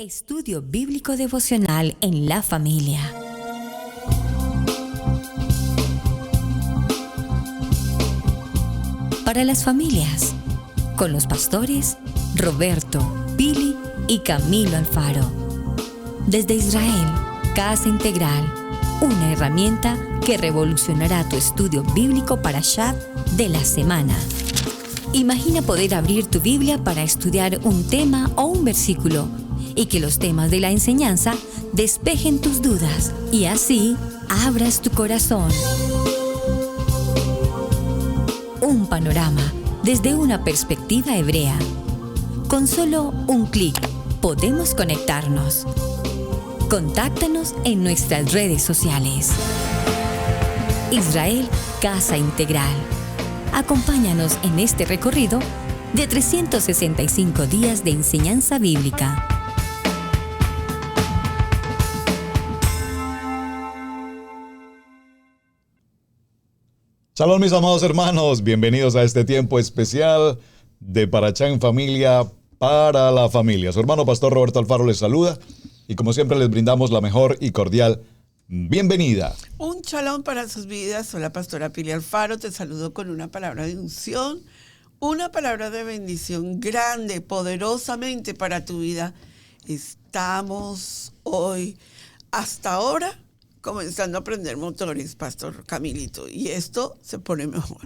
Estudio Bíblico Devocional en la familia. Para las familias, con los pastores Roberto, Pili y Camilo Alfaro. Desde Israel, Casa Integral, una herramienta que revolucionará tu estudio bíblico Parashat de la semana. Imagina poder abrir tu Biblia para estudiar un tema o un versículo y que los temas de la enseñanza despejen tus dudas y así abras tu corazón. Un panorama desde una perspectiva hebrea. Con solo un clic podemos conectarnos. Contáctanos en nuestras redes sociales. Israel Casa Integral. Acompáñanos en este recorrido de 365 días de enseñanza bíblica. Shalom, mis amados hermanos, bienvenidos a este tiempo especial de Parashá en Familia para la familia. Su hermano Pastor Roberto Alfaro les saluda y como siempre les brindamos la mejor y cordial bienvenida. Un shalom para sus vidas. Soy la pastora Pili Alfaro, te saludo con una palabra de unción, una palabra de bendición grande, poderosamente para tu vida. Estamos hoy, hasta ahora, comenzando a aprender motores, Pastor Camilito, y esto se pone mejor.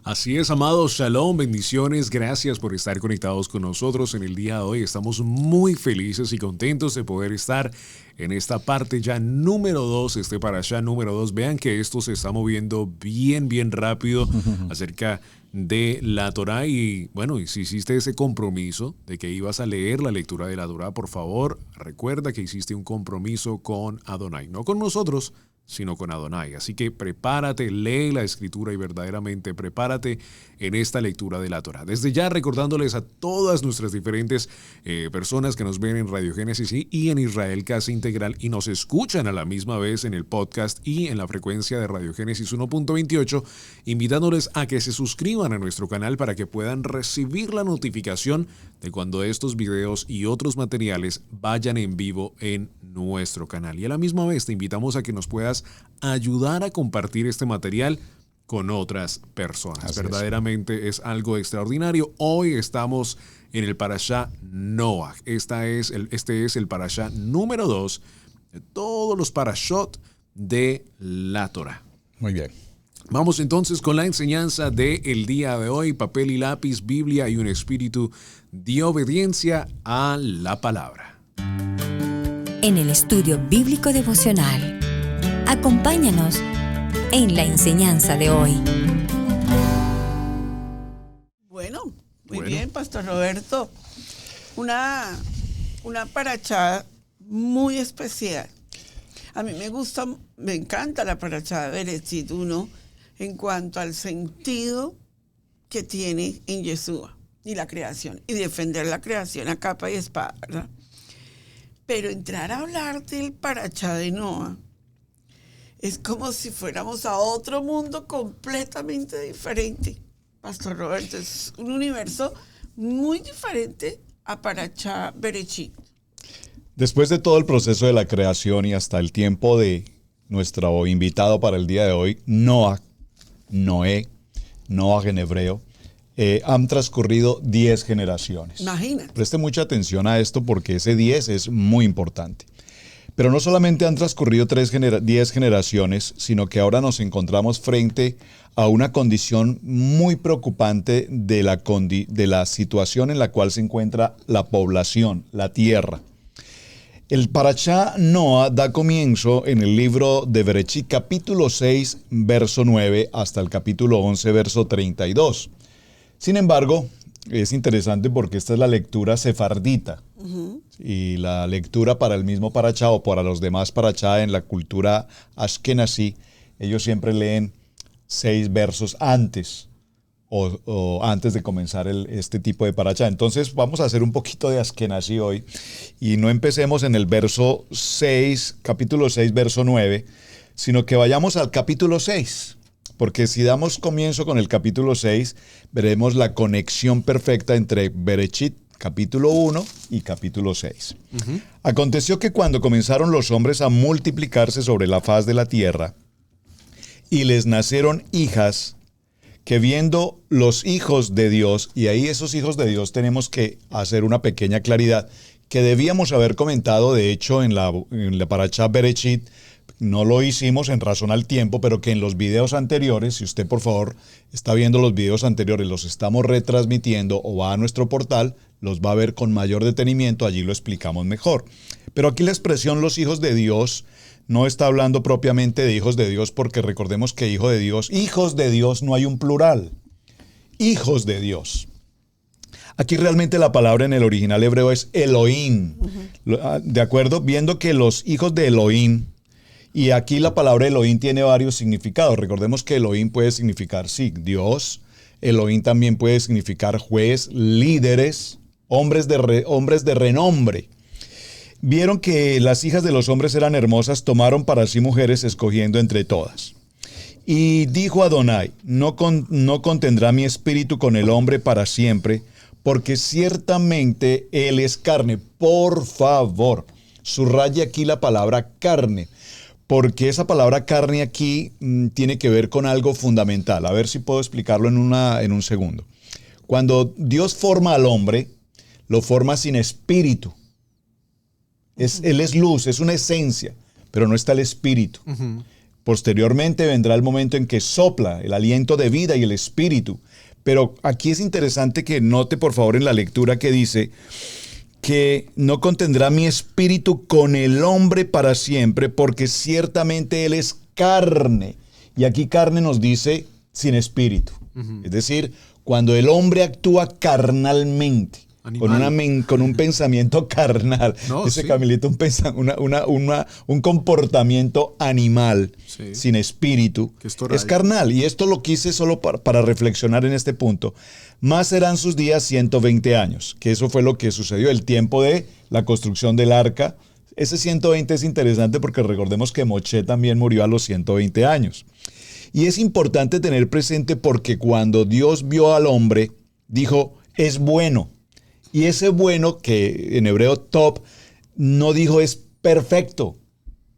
Así es, amados, shalom, bendiciones, gracias por estar conectados con nosotros en el día de hoy. Estamos muy felices y contentos de poder estar en esta parte ya número 2, Parashá número 2. Vean que esto se está moviendo bien rápido acerca de la Torá y bueno, y si hiciste ese compromiso de que ibas a leer la lectura de la Torá, por favor, recuerda que hiciste un compromiso con Adonai, no con nosotros, sino con Adonai. Así que prepárate, lee la Escritura y verdaderamente prepárate en esta lectura de la Torá. Desde ya recordándoles a todas nuestras diferentes personas que nos ven en Radio Génesis y en Israel Casa Integral y nos escuchan a la misma vez en el podcast y en la frecuencia de Radio Génesis 1.28, invitándoles a que se suscriban a nuestro canal para que puedan recibir la notificación de cuando estos videos y otros materiales vayan en vivo en nuestro canal. Y a la misma vez te invitamos a que nos puedas ayudar a compartir este material con otras personas. Así verdaderamente es algo extraordinario. Hoy estamos en el Parashá Noach. Este es el Parashá número 2 de todos los Parashot de la Torá. Muy bien. Vamos entonces con la enseñanza del día de hoy. Papel y lápiz, Biblia y un espíritu de obediencia a la palabra. En el Estudio Bíblico Devocional, acompáñanos en la enseñanza de hoy. Bueno, muy bien, Pastor Roberto. Una parashá muy especial. A mí me encanta la parashá de Bereshit 1 en cuanto al sentido que tiene en Yeshua y la creación, y defender la creación a capa y espada, ¿verdad? Pero entrar a hablar del Parashá de Noah es como si fuéramos a otro mundo completamente diferente. Pastor Roberto, es un universo muy diferente a Parashá Bereshit. Después de todo el proceso de la creación y hasta el tiempo de nuestro invitado para el día de hoy, Noah en hebreo, han transcurrido 10 generaciones. Imagínate. Preste mucha atención a esto porque ese 10 es muy importante. Pero no solamente han transcurrido 10 generaciones, sino que ahora nos encontramos frente a una condición muy preocupante de la situación en la cual se encuentra la población, la tierra. El Parashá Noah da comienzo en el libro de Bereshit, capítulo 6, verso 9, hasta el capítulo 11, verso 32. Sin embargo, es interesante porque esta es la lectura sefardita. Y la lectura para el mismo Parashá o para los demás Parashá en la cultura ashkenazí, ellos siempre leen 6 versos antes o antes de comenzar este tipo de Parashá. Entonces vamos a hacer un poquito de ashkenazí hoy y no empecemos en el verso 6, capítulo 6, verso 9, sino que vayamos al capítulo 6. Porque si damos comienzo con el capítulo 6, veremos la conexión perfecta entre Bereshit capítulo 1 y capítulo 6. Aconteció que cuando comenzaron los hombres a multiplicarse sobre la faz de la tierra, y les nacieron hijas, que viendo los hijos de Dios, y ahí esos hijos de Dios tenemos que hacer una pequeña claridad, que debíamos haber comentado, de hecho, en la Parashá Bereshit, no lo hicimos en razón al tiempo, pero que en los videos anteriores, si usted por favor está viendo los videos anteriores, los estamos retransmitiendo o va a nuestro portal, los va a ver con mayor detenimiento, allí lo explicamos mejor. Pero aquí la expresión los hijos de Dios no está hablando propiamente de hijos de Dios, porque recordemos que hijos de Dios no hay un plural. Hijos de Dios. Aquí realmente la palabra en el original hebreo es Elohim. ¿De acuerdo? Viendo que los hijos de Elohim, y aquí la palabra Elohim tiene varios significados. Recordemos que Elohim puede significar, sí, Dios. Elohim también puede significar juez, líderes, hombres de renombre. Vieron que las hijas de los hombres eran hermosas, tomaron para sí mujeres, escogiendo entre todas. Y dijo Adonai, no contendrá mi espíritu con el hombre para siempre, porque ciertamente él es carne. Por favor, subraye aquí la palabra carne, porque esa palabra carne aquí tiene que ver con algo fundamental. A ver si puedo explicarlo en un segundo. Cuando Dios forma al hombre, lo forma sin espíritu. Él es luz, es una esencia, pero no está el espíritu. Posteriormente vendrá el momento en que sopla el aliento de vida y el espíritu. Pero aquí es interesante que note por favor en la lectura que dice que no contendrá mi espíritu con el hombre para siempre, porque ciertamente él es carne. Y aquí carne nos dice sin espíritu. Es decir, cuando el hombre actúa carnalmente, con un pensamiento carnal. Dice sí. Camilito, un comportamiento animal, sí, sin espíritu, es carnal. Y esto lo quise solo para reflexionar en este punto. Más serán sus días 120 años, que eso fue lo que sucedió, el tiempo de la construcción del arca. Ese 120 es interesante porque recordemos que Moshe también murió a los 120 años. Y es importante tener presente porque cuando Dios vio al hombre, dijo, es bueno. Y ese bueno, que en hebreo top, no dijo es perfecto.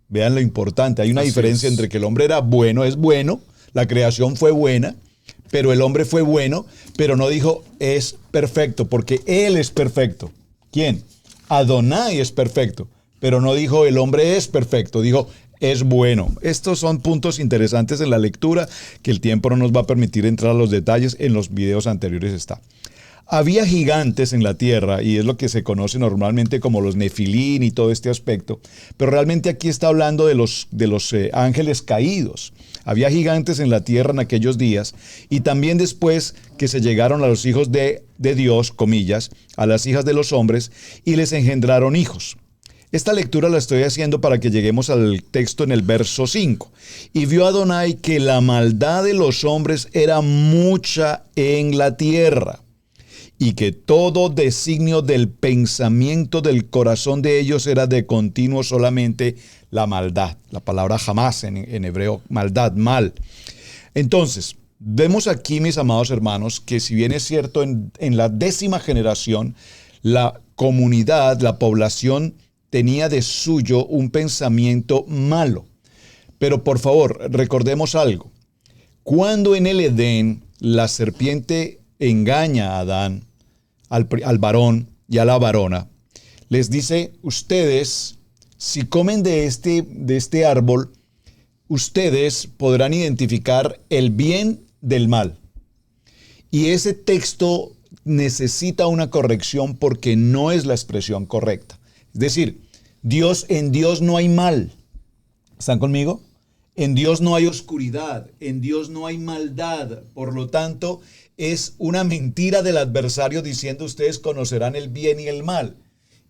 Vean lo importante. Hay una diferencia entre que el hombre era bueno, es bueno, la creación fue buena, pero el hombre fue bueno, pero no dijo es perfecto, porque él es perfecto. ¿Quién? Adonai es perfecto, pero no dijo el hombre es perfecto, dijo es bueno. Estos son puntos interesantes en la lectura que el tiempo no nos va a permitir entrar a los detalles. En los videos anteriores está. Había gigantes en la tierra, y es lo que se conoce normalmente como los nefilín y todo este aspecto, pero realmente aquí está hablando de los ángeles caídos. Había gigantes en la tierra en aquellos días, y también después que se llegaron a los hijos de Dios, comillas, a las hijas de los hombres, y les engendraron hijos. Esta lectura la estoy haciendo para que lleguemos al texto en el verso 5. Y vio Adonai que la maldad de los hombres era mucha en la tierra, y que todo designio del pensamiento del corazón de ellos era de continuo solamente la maldad. La palabra jamás en hebreo, maldad, mal. Entonces, vemos aquí, mis amados hermanos, que si bien es cierto en la 10ª generación, la comunidad, la población tenía de suyo un pensamiento malo. Pero por favor, recordemos algo. Cuando en el Edén la serpiente engaña a Adán, al varón y a la varona, les dice, ustedes, si comen de este árbol, ustedes podrán identificar el bien del mal. Y ese texto necesita una corrección porque no es la expresión correcta. Es decir, en Dios no hay mal. ¿Están conmigo? En Dios no hay oscuridad, en Dios no hay maldad. Por lo tanto, es una mentira del adversario diciendo ustedes conocerán el bien y el mal.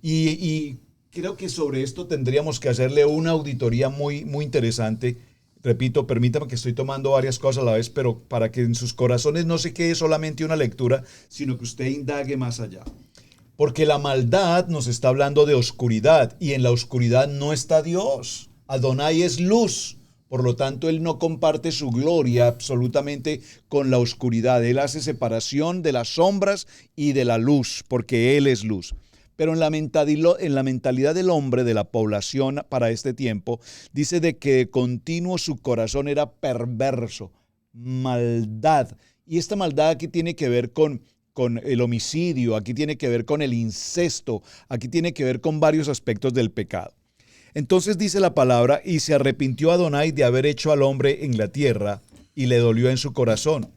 Y creo que sobre esto tendríamos que hacerle una auditoría muy, muy interesante. Repito, permítame que estoy tomando varias cosas a la vez, pero para que en sus corazones no se quede solamente una lectura, sino que usted indague más allá. Porque la maldad nos está hablando de oscuridad, y en la oscuridad no está Dios. Adonai es luz. Por lo tanto, Él no comparte su gloria absolutamente con la oscuridad. Él hace separación de las sombras y de la luz, porque Él es luz. Pero en la mentalidad del hombre, de la población para este tiempo, dice de que de continuo su corazón era perverso, maldad. Y esta maldad aquí tiene que ver con el homicidio, aquí tiene que ver con el incesto, aquí tiene que ver con varios aspectos del pecado. Entonces dice la palabra, y se arrepintió Adonai de haber hecho al hombre en la tierra, y le dolió en su corazón.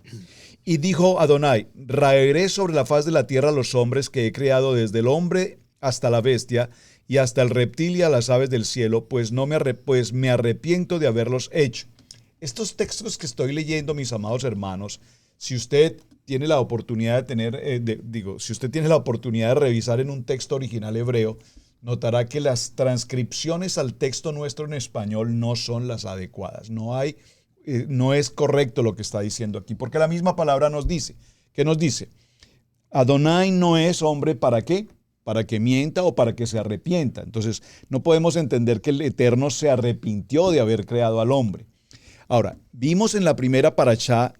Y dijo Adonai, raeré sobre la faz de la tierra a los hombres que he creado desde el hombre hasta la bestia, y hasta el reptil y a las aves del cielo, pues me arrepiento de haberlos hecho. Estos textos que estoy leyendo, mis amados hermanos, si usted tiene la oportunidad si usted tiene la oportunidad de revisar en un texto original hebreo, notará que las transcripciones al texto nuestro en español no son las adecuadas. No es correcto lo que está diciendo aquí, porque la misma palabra nos dice, ¿qué nos dice? Adonai no es hombre ¿para qué? Para que mienta o para que se arrepienta. Entonces, no podemos entender que el Eterno se arrepintió de haber creado al hombre. Ahora, vimos en la primera parashá,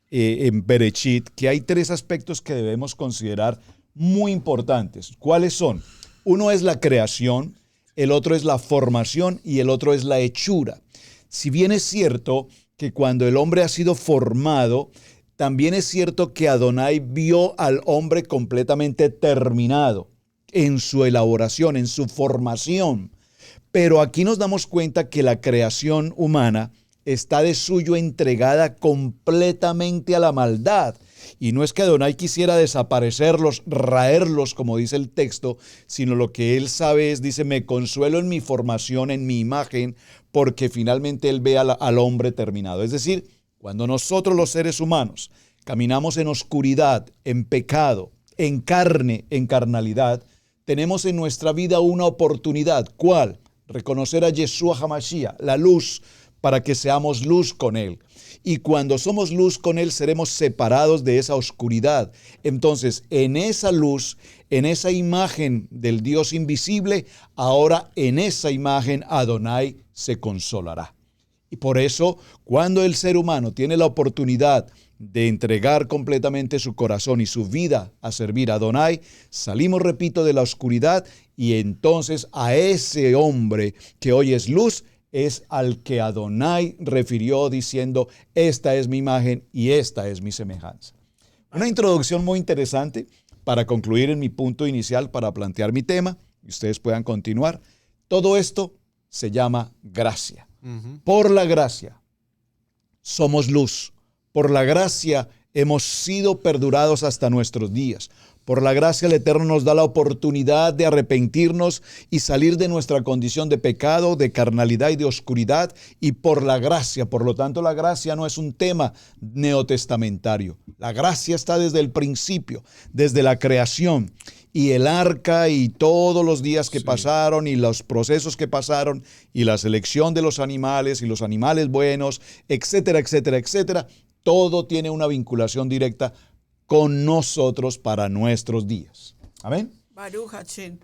en Bereshit, que hay 3 aspectos que debemos considerar muy importantes. ¿Cuáles son? Uno es la creación, el otro es la formación y el otro es la hechura. Si bien es cierto que cuando el hombre ha sido formado, también es cierto que Adonai vio al hombre completamente terminado en su elaboración, en su formación. Pero aquí nos damos cuenta que la creación humana está de suyo entregada completamente a la maldad. Y no es que Adonai quisiera desaparecerlos, raerlos, como dice el texto, sino lo que él sabe es, dice, me consuelo en mi formación, en mi imagen, porque finalmente él ve al hombre terminado. Es decir, cuando nosotros los seres humanos caminamos en oscuridad, en pecado, en carne, en carnalidad, tenemos en nuestra vida una oportunidad. ¿Cuál? Reconocer a Yeshua HaMashiach, la luz, para que seamos luz con Él. Y cuando somos luz con Él, seremos separados de esa oscuridad. Entonces, en esa luz, en esa imagen del Dios invisible, ahora en esa imagen Adonai se consolará. Y por eso, cuando el ser humano tiene la oportunidad de entregar completamente su corazón y su vida a servir a Adonai, salimos, repito, de la oscuridad y entonces a ese hombre que hoy es luz, es al que Adonai refirió diciendo, esta es mi imagen y esta es mi semejanza. Una introducción muy interesante para concluir en mi punto inicial, para plantear mi tema, y ustedes puedan continuar. Todo esto se llama gracia. Por la gracia somos luz. Por la gracia hemos sido perdurados hasta nuestros días. Por la gracia el Eterno nos da la oportunidad de arrepentirnos y salir de nuestra condición de pecado, de carnalidad y de oscuridad. Y por la gracia, por lo tanto, la gracia no es un tema neotestamentario. La gracia está desde el principio, desde la creación. Y el arca y todos los días que pasaron y los procesos que pasaron y la selección de los animales y los animales buenos, etcétera, etcétera, etcétera. Todo tiene una vinculación directa con nosotros para nuestros días. Amén. Baruch Hashem.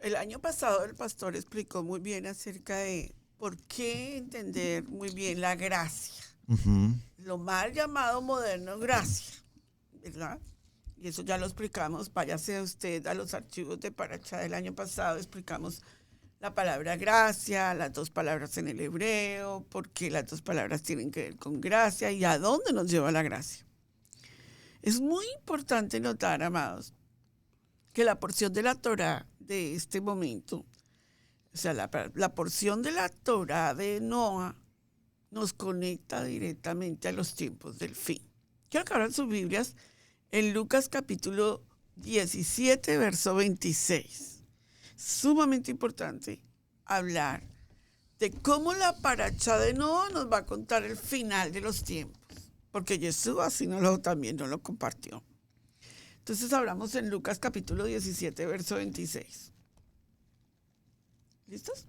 El año pasado el pastor explicó muy bien acerca de por qué entender muy bien la gracia. Lo mal llamado moderno gracia, ¿verdad? Y eso ya lo explicamos. Váyase usted a los archivos de Parashá del año pasado. Explicamos la palabra gracia, las 2 palabras en el hebreo, por qué las 2 palabras tienen que ver con gracia y a dónde nos lleva la gracia. Es muy importante notar, amados, que la porción de la Torá de este momento, o sea, la porción de la Torá de Noa, nos conecta directamente a los tiempos del fin. Quiero que abran sus Biblias en Lucas capítulo 17, verso 26. Sumamente importante hablar de cómo la parashá de Noa nos va a contar el final de los tiempos. Porque Jesús así también nos lo compartió. Entonces hablamos en Lucas capítulo 17, verso 26. ¿Listos?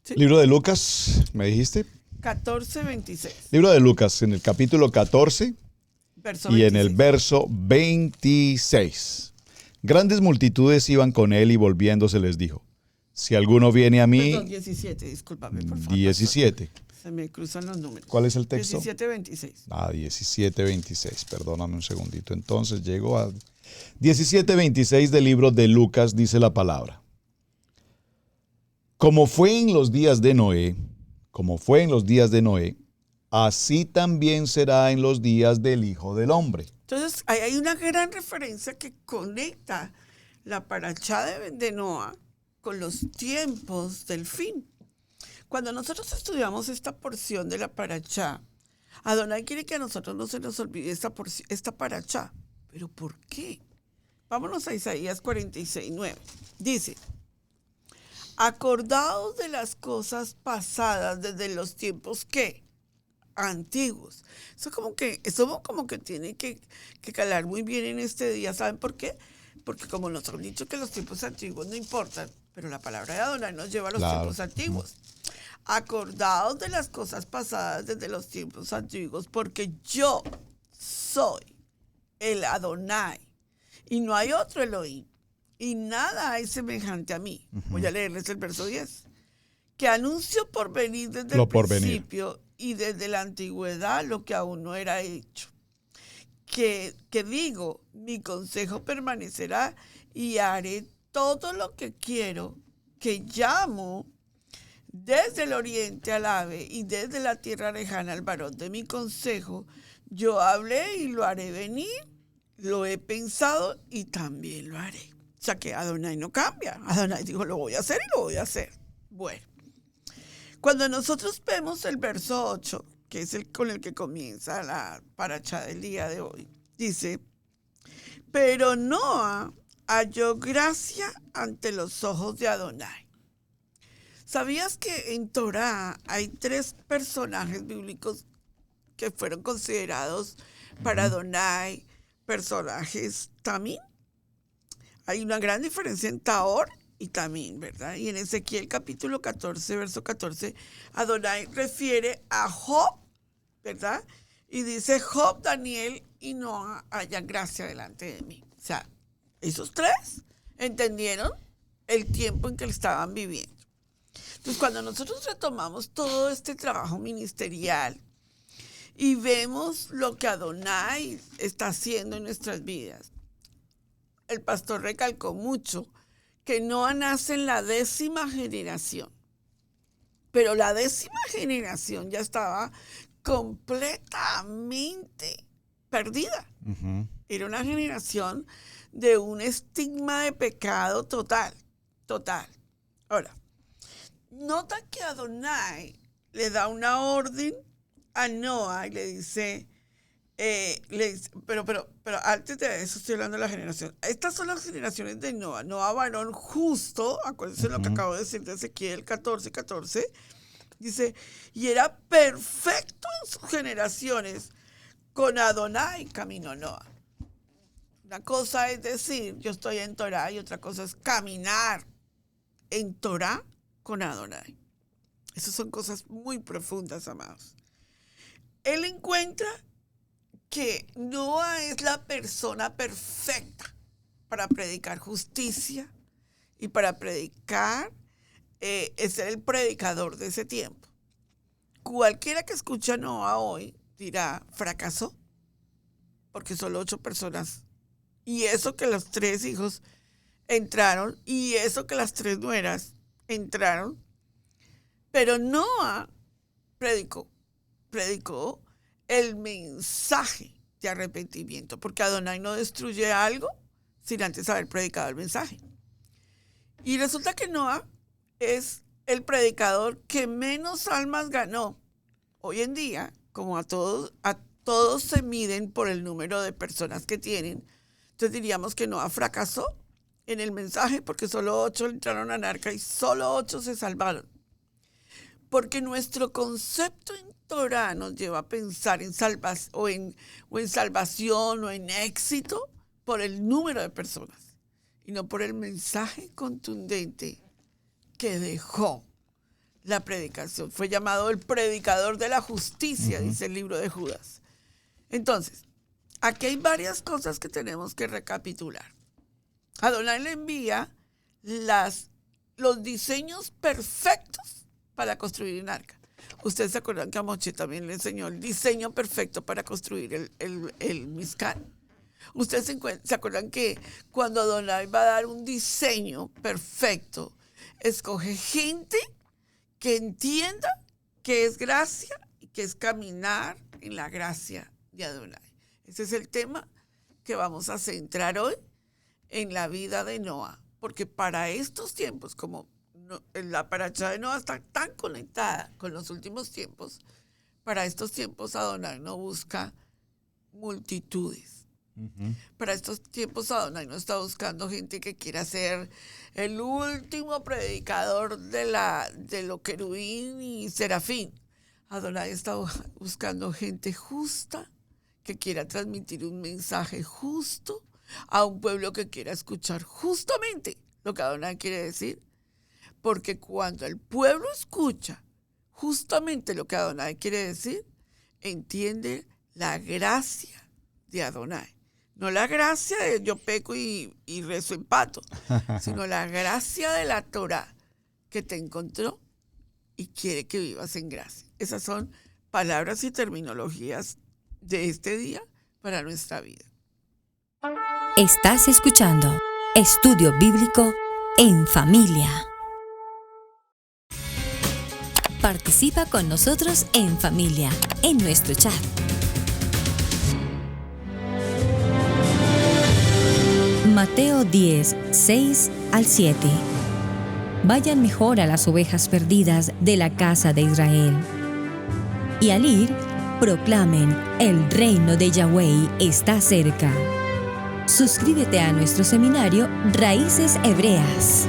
¿Sí? Libro de Lucas, ¿me dijiste? 14, 26. Libro de Lucas, en el capítulo 14 verso y 26. en el verso 26. Grandes multitudes iban con él y volviéndose les dijo, Si alguno viene a mí... Perdón, 17, discúlpame, por favor. 17. Se me cruzan los números. ¿Cuál es el texto? 17:26. 17:26. Perdóname un segundito. Entonces llego a 17:26 del libro de Lucas, dice la palabra. Como fue en los días de Noé, así también será en los días del Hijo del Hombre. Entonces, hay una gran referencia que conecta la parashá de Noa con los tiempos del fin. Cuando nosotros estudiamos esta porción de la parashá, Adonai quiere que a nosotros no se nos olvide esta parashá. ¿Pero por qué? Vámonos a Isaías 46:9. Dice, acordaos de las cosas pasadas desde los tiempos ¿qué? Antiguos. Eso como que tiene que calar muy bien en este día. ¿Saben por qué? Porque como nos han dicho que los tiempos antiguos no importan, pero la palabra de Adonai nos lleva a los tiempos antiguos. Acordaos de las cosas pasadas desde los tiempos antiguos, porque yo soy el Adonai y no hay otro Elohim y nada hay semejante a mí. Voy a leerles el verso 10. Que anuncio por venir desde el principio y desde la antigüedad lo que aún no era hecho. Que digo, mi consejo permanecerá y haré todo lo que quiero, que llamo desde el oriente al ave y desde la tierra lejana al varón de mi consejo. Yo hablé y lo haré venir, lo he pensado y también lo haré. O sea que Adonai no cambia. Adonai dijo, lo voy a hacer y lo voy a hacer. Bueno, cuando nosotros vemos el verso 8, que es el con el que comienza la parashá del día de hoy, dice, pero Noa halló gracia ante los ojos de Adonai. ¿Sabías que en Torá hay 3 personajes bíblicos que fueron considerados para Adonai personajes tamín? Hay una gran diferencia en Taor y tamín, ¿verdad? Y en Ezequiel capítulo 14, verso 14, Adonai refiere a Job, ¿verdad? Y dice, Job, Daniel y Noa hallan gracia delante de mí. O sea, esos 3 entendieron el tiempo en que estaban viviendo. Entonces, cuando nosotros retomamos todo este trabajo ministerial y vemos lo que Adonai está haciendo en nuestras vidas, el pastor recalcó mucho que Noa nace en la 10ª generación, pero la 10ª generación ya estaba completamente perdida. Era una generación de un estigma de pecado total. Ahora, nota que Adonai le da una orden a Noa y le dice, pero antes de eso estoy hablando de la generación. Estas son las generaciones de Noa. Noa, varón justo, acuérdense lo que acabo de decir de Ezequiel 14:14, dice, y era perfecto en sus generaciones, con Adonai caminó Noa. Una cosa es decir, yo estoy en Torá, y otra cosa es caminar en Torá con Adonai. Esas son cosas muy profundas, amados. Él encuentra que Noa es la persona perfecta para predicar justicia y para predicar, es el predicador de ese tiempo. Cualquiera que escucha a Noa hoy dirá, fracasó, porque solo 8 personas. Y eso que los 3 hijos entraron, y eso que las 3 nueras entraron. Pero Noa predicó el mensaje de arrepentimiento, porque Adonai no destruye algo sin antes haber predicado el mensaje. Y resulta que Noa es el predicador que menos almas ganó. Hoy en día, como a todos se miden por el número de personas que tienen, entonces diríamos que Noa fracasó en el mensaje porque solo 8 entraron al arca y solo 8 se salvaron. Porque nuestro concepto en Torá nos lleva a pensar en salvación o en éxito por el número de personas y no por el mensaje contundente que dejó la predicación. Fue llamado el predicador de la justicia, dice el libro de Judas. Entonces, aquí hay varias cosas que tenemos que recapitular. Adonai le envía las los diseños perfectos para construir un arca. Ustedes se acuerdan que a Moche también le enseñó el diseño perfecto para construir el Mizcán. Ustedes se acuerdan que cuando Adonai va a dar un diseño perfecto, escoge gente que entienda que es gracia y que es caminar en la gracia de Adonai. Ese es el tema que vamos a centrar hoy en la vida de Noa, porque para estos tiempos, como la parashá de Noa está tan conectada con los últimos tiempos, para estos tiempos Adonai no busca multitudes. Uh-huh. Para estos tiempos Adonai no está buscando gente que quiera ser el último predicador de lo querubín y serafín. Adonai está buscando gente justa que quiera transmitir un mensaje justo a un pueblo que quiera escuchar justamente lo que Adonai quiere decir. Porque cuando el pueblo escucha justamente lo que Adonai quiere decir, entiende la gracia de Adonai. No la gracia de yo peco y rezo en pato, sino la gracia de la Torah que te encontró y quiere que vivas en gracia. Esas son palabras y terminologías de este día para nuestra vida. Estás escuchando Estudio Bíblico en Familia. Participa con nosotros en familia, en nuestro chat. Mateo 10, 6 al 7. Vayan mejor a las ovejas perdidas de la casa de Israel. Y al ir, proclamen, el reino de Yahweh está cerca. Suscríbete a nuestro seminario Raíces Hebreas.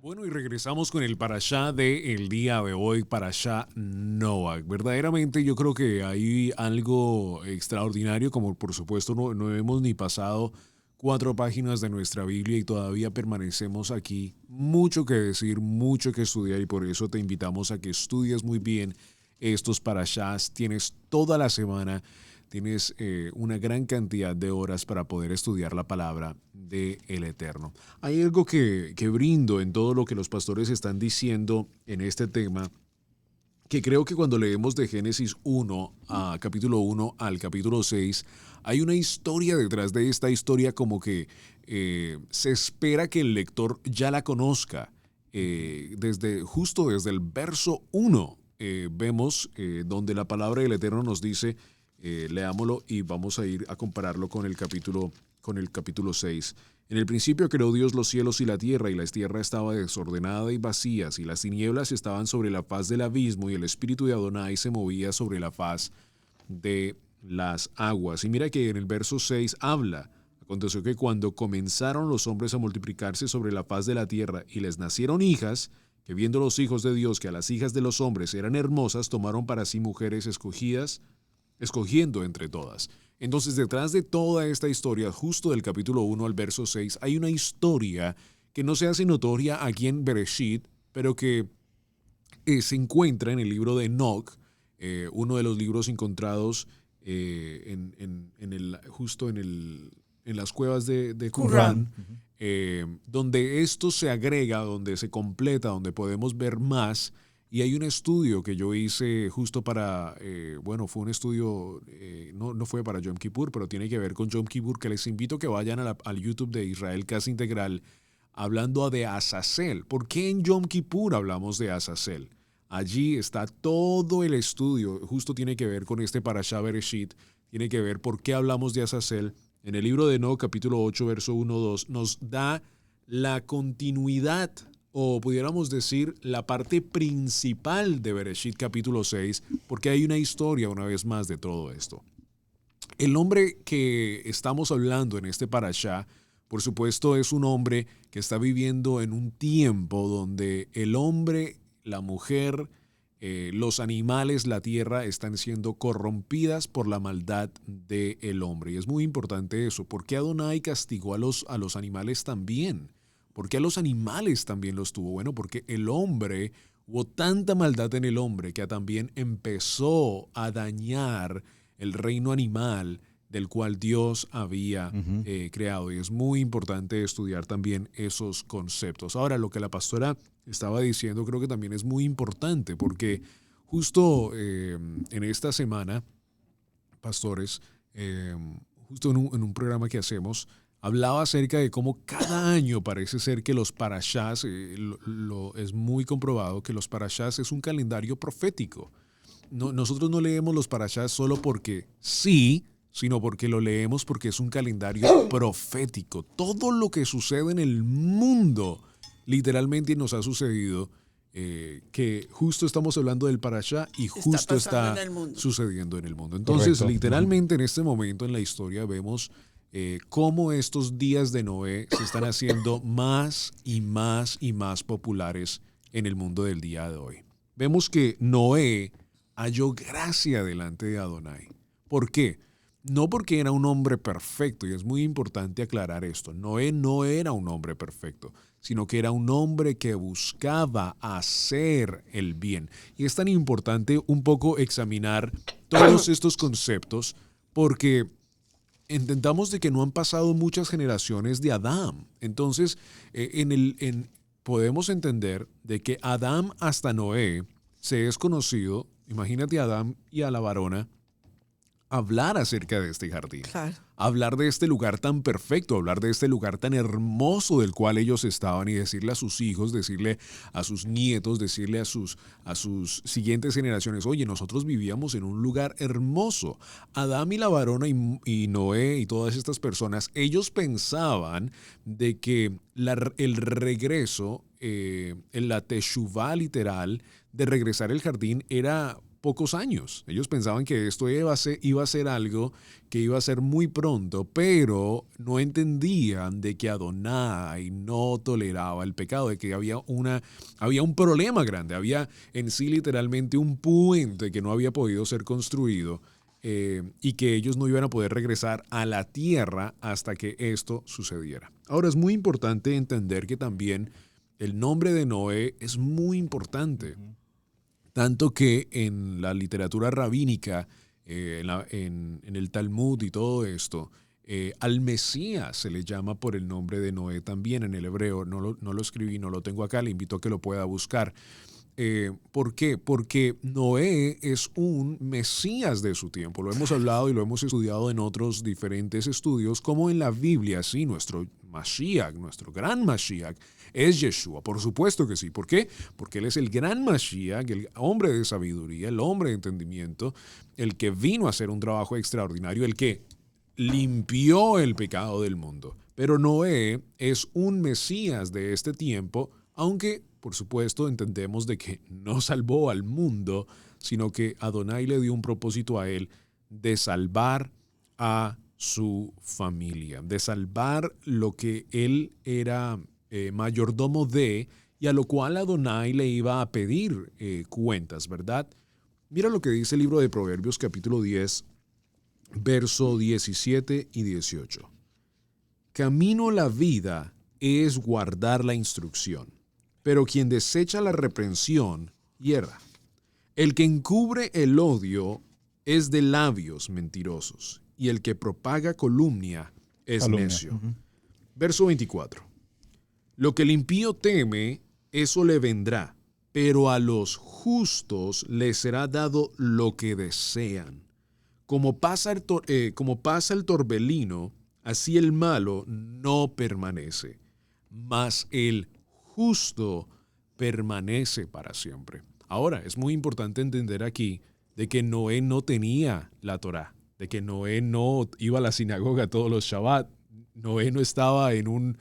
Bueno, y regresamos con el parashá del día de hoy, parashá Noa. Verdaderamente yo creo que hay algo extraordinario, como por supuesto no hemos ni pasado 4 páginas de nuestra Biblia y todavía permanecemos aquí. Mucho que decir, mucho que estudiar, y por eso te invitamos a que estudies muy bien estos parashás. Tienes toda la semana, tienes una gran cantidad de horas para poder estudiar la palabra del Eterno. Hay algo que brindo en todo lo que los pastores están diciendo en este tema, que creo que cuando leemos de Génesis 1 a capítulo 1 al capítulo 6, hay una historia detrás de esta historia como que se espera que el lector ya la conozca. Justo desde el verso 1 vemos donde la palabra del Eterno nos dice, leámoslo y vamos a ir a compararlo con el capítulo 6. En el principio creó Dios los cielos y la tierra estaba desordenada y vacía, y las tinieblas estaban sobre la faz del abismo, y el espíritu de Adonai se movía sobre la faz de las aguas. Y mira que en el verso 6 habla: aconteció que cuando comenzaron los hombres a multiplicarse sobre la faz de la tierra y les nacieron hijas, que viendo los hijos de Dios que a las hijas de los hombres eran hermosas, tomaron para sí mujeres escogiendo entre todas. Entonces, detrás de toda esta historia, justo del capítulo 1 al verso 6, hay una historia que no se hace notoria aquí en Bereshit, pero que se encuentra en el libro de Enoch, uno de los libros encontrados justo en las cuevas de Qumran, donde esto se agrega, donde se completa, donde podemos ver más. Y hay un estudio que yo hice justo para, fue un estudio, no fue para Yom Kippur, pero tiene que ver con Yom Kippur, que les invito a que vayan al YouTube de Israel Casa Integral, hablando de Azazel. ¿Por qué en Yom Kippur hablamos de Azazel? Allí está todo el estudio, justo tiene que ver con este Parashá Bereshit, tiene que ver por qué hablamos de Azazel. En el libro de Enoch, capítulo 8, verso 1-2, nos da la continuidad, o pudiéramos decir la parte principal de Bereshit capítulo 6, porque hay una historia una vez más de todo esto. El hombre que estamos hablando en este parashá, por supuesto, es un hombre que está viviendo en un tiempo donde el hombre, la mujer, los animales, la tierra están siendo corrompidas por la maldad del hombre. Y es muy importante eso. ¿Por qué Adonai castigó a los animales también? ¿Por qué a los animales también los tuvo? Bueno, porque el hombre, hubo tanta maldad en el hombre que también empezó a dañar el reino animal del cual Dios había creado. Y es muy importante estudiar también esos conceptos. Ahora, lo que la pastora estaba diciendo creo que también es muy importante, porque justo en esta semana, pastores, justo en un programa que hacemos, hablaba acerca de cómo cada año parece ser que los parashás, es muy comprobado que los parashás es un calendario profético. Nosotros no leemos los parashás solo porque sí, sino porque lo leemos porque es un calendario profético. Todo lo que sucede en el mundo literalmente nos ha sucedido, que justo estamos hablando del parashá y justo está sucediendo en el mundo. Entonces, correcto, literalmente en este momento en la historia vemos cómo estos días de Noé se están haciendo más y más y más populares en el mundo del día de hoy. Vemos que Noé halló gracia delante de Adonai. ¿Por qué? No porque era un hombre perfecto, y es muy importante aclarar esto. Noé no era un hombre perfecto, sino que era un hombre que buscaba hacer el bien. Y es tan importante un poco examinar todos estos conceptos porque entendamos de que no han pasado muchas generaciones de Adán. Entonces, podemos entender de que Adán hasta Noé se es conocido. Imagínate a Adán y a la varona hablar acerca de este jardín, claro, hablar de este lugar tan perfecto, hablar de este lugar tan hermoso del cual ellos estaban y decirle a sus hijos, decirle a sus nietos, decirle a sus siguientes generaciones, oye, nosotros vivíamos en un lugar hermoso. Adán y la varona y Noé y todas estas personas, ellos pensaban de que el regreso, la teshuvá literal de regresar al jardín era pocos años. Ellos pensaban que esto iba a ser algo que iba a ser muy pronto, pero no entendían de que Adonai no toleraba el pecado, de que había un problema grande, había en sí literalmente un puente que no había podido ser construido y que ellos no iban a poder regresar a la tierra hasta que esto sucediera. Ahora es muy importante entender que también el nombre de Noé es muy importante. Tanto que en la literatura rabínica, en el Talmud y todo esto, al Mesías se le llama por el nombre de Noé también en el hebreo. No lo escribí, no lo tengo acá, le invito a que lo pueda buscar. ¿Por qué? Porque Noé es un Mesías de su tiempo. Lo hemos hablado y lo hemos estudiado en otros diferentes estudios, como en la Biblia, sí, nuestro Mashiach, nuestro gran Mashiach, es Yeshua. Por supuesto que sí. ¿Por qué? Porque Él es el gran Mashiach, el hombre de sabiduría, el hombre de entendimiento, el que vino a hacer un trabajo extraordinario, el que limpió el pecado del mundo. Pero Noé es un Mesías de este tiempo, aunque, por supuesto, entendemos de que no salvó al mundo, sino que Adonai le dio un propósito a él de salvar a su familia, de salvar lo que él era mayordomo de, y a lo cual Adonai le iba a pedir cuentas, ¿verdad? Mira lo que dice el libro de Proverbios, capítulo 10, verso 17 y 18. Camino la vida es guardar la instrucción, pero quien desecha la reprensión hierra. El que encubre el odio es de labios mentirosos, y el que propaga calumnia es necio. Verso 24. Lo que el impío teme, eso le vendrá, pero a los justos les será dado lo que desean. Como pasa el torbellino, así el malo no permanece, mas el justo permanece para siempre. Ahora, es muy importante entender aquí de que Noé no tenía la Torá, de que Noé no iba a la sinagoga todos los Shabbat. Noé no estaba en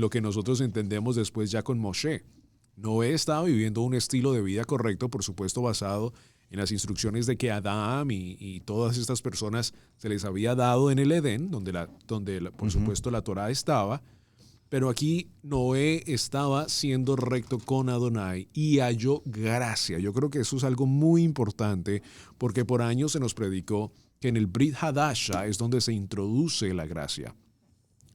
lo que nosotros entendemos después ya con Moshe. Noé estaba viviendo un estilo de vida correcto, por supuesto basado en las instrucciones de que Adán y todas estas personas se les había dado en el Edén, donde por supuesto la Torá estaba. Pero aquí Noé estaba siendo recto con Adonai y halló gracia. Yo creo que eso es algo muy importante porque por años se nos predicó que en el Brit Hadasha es donde se introduce la gracia.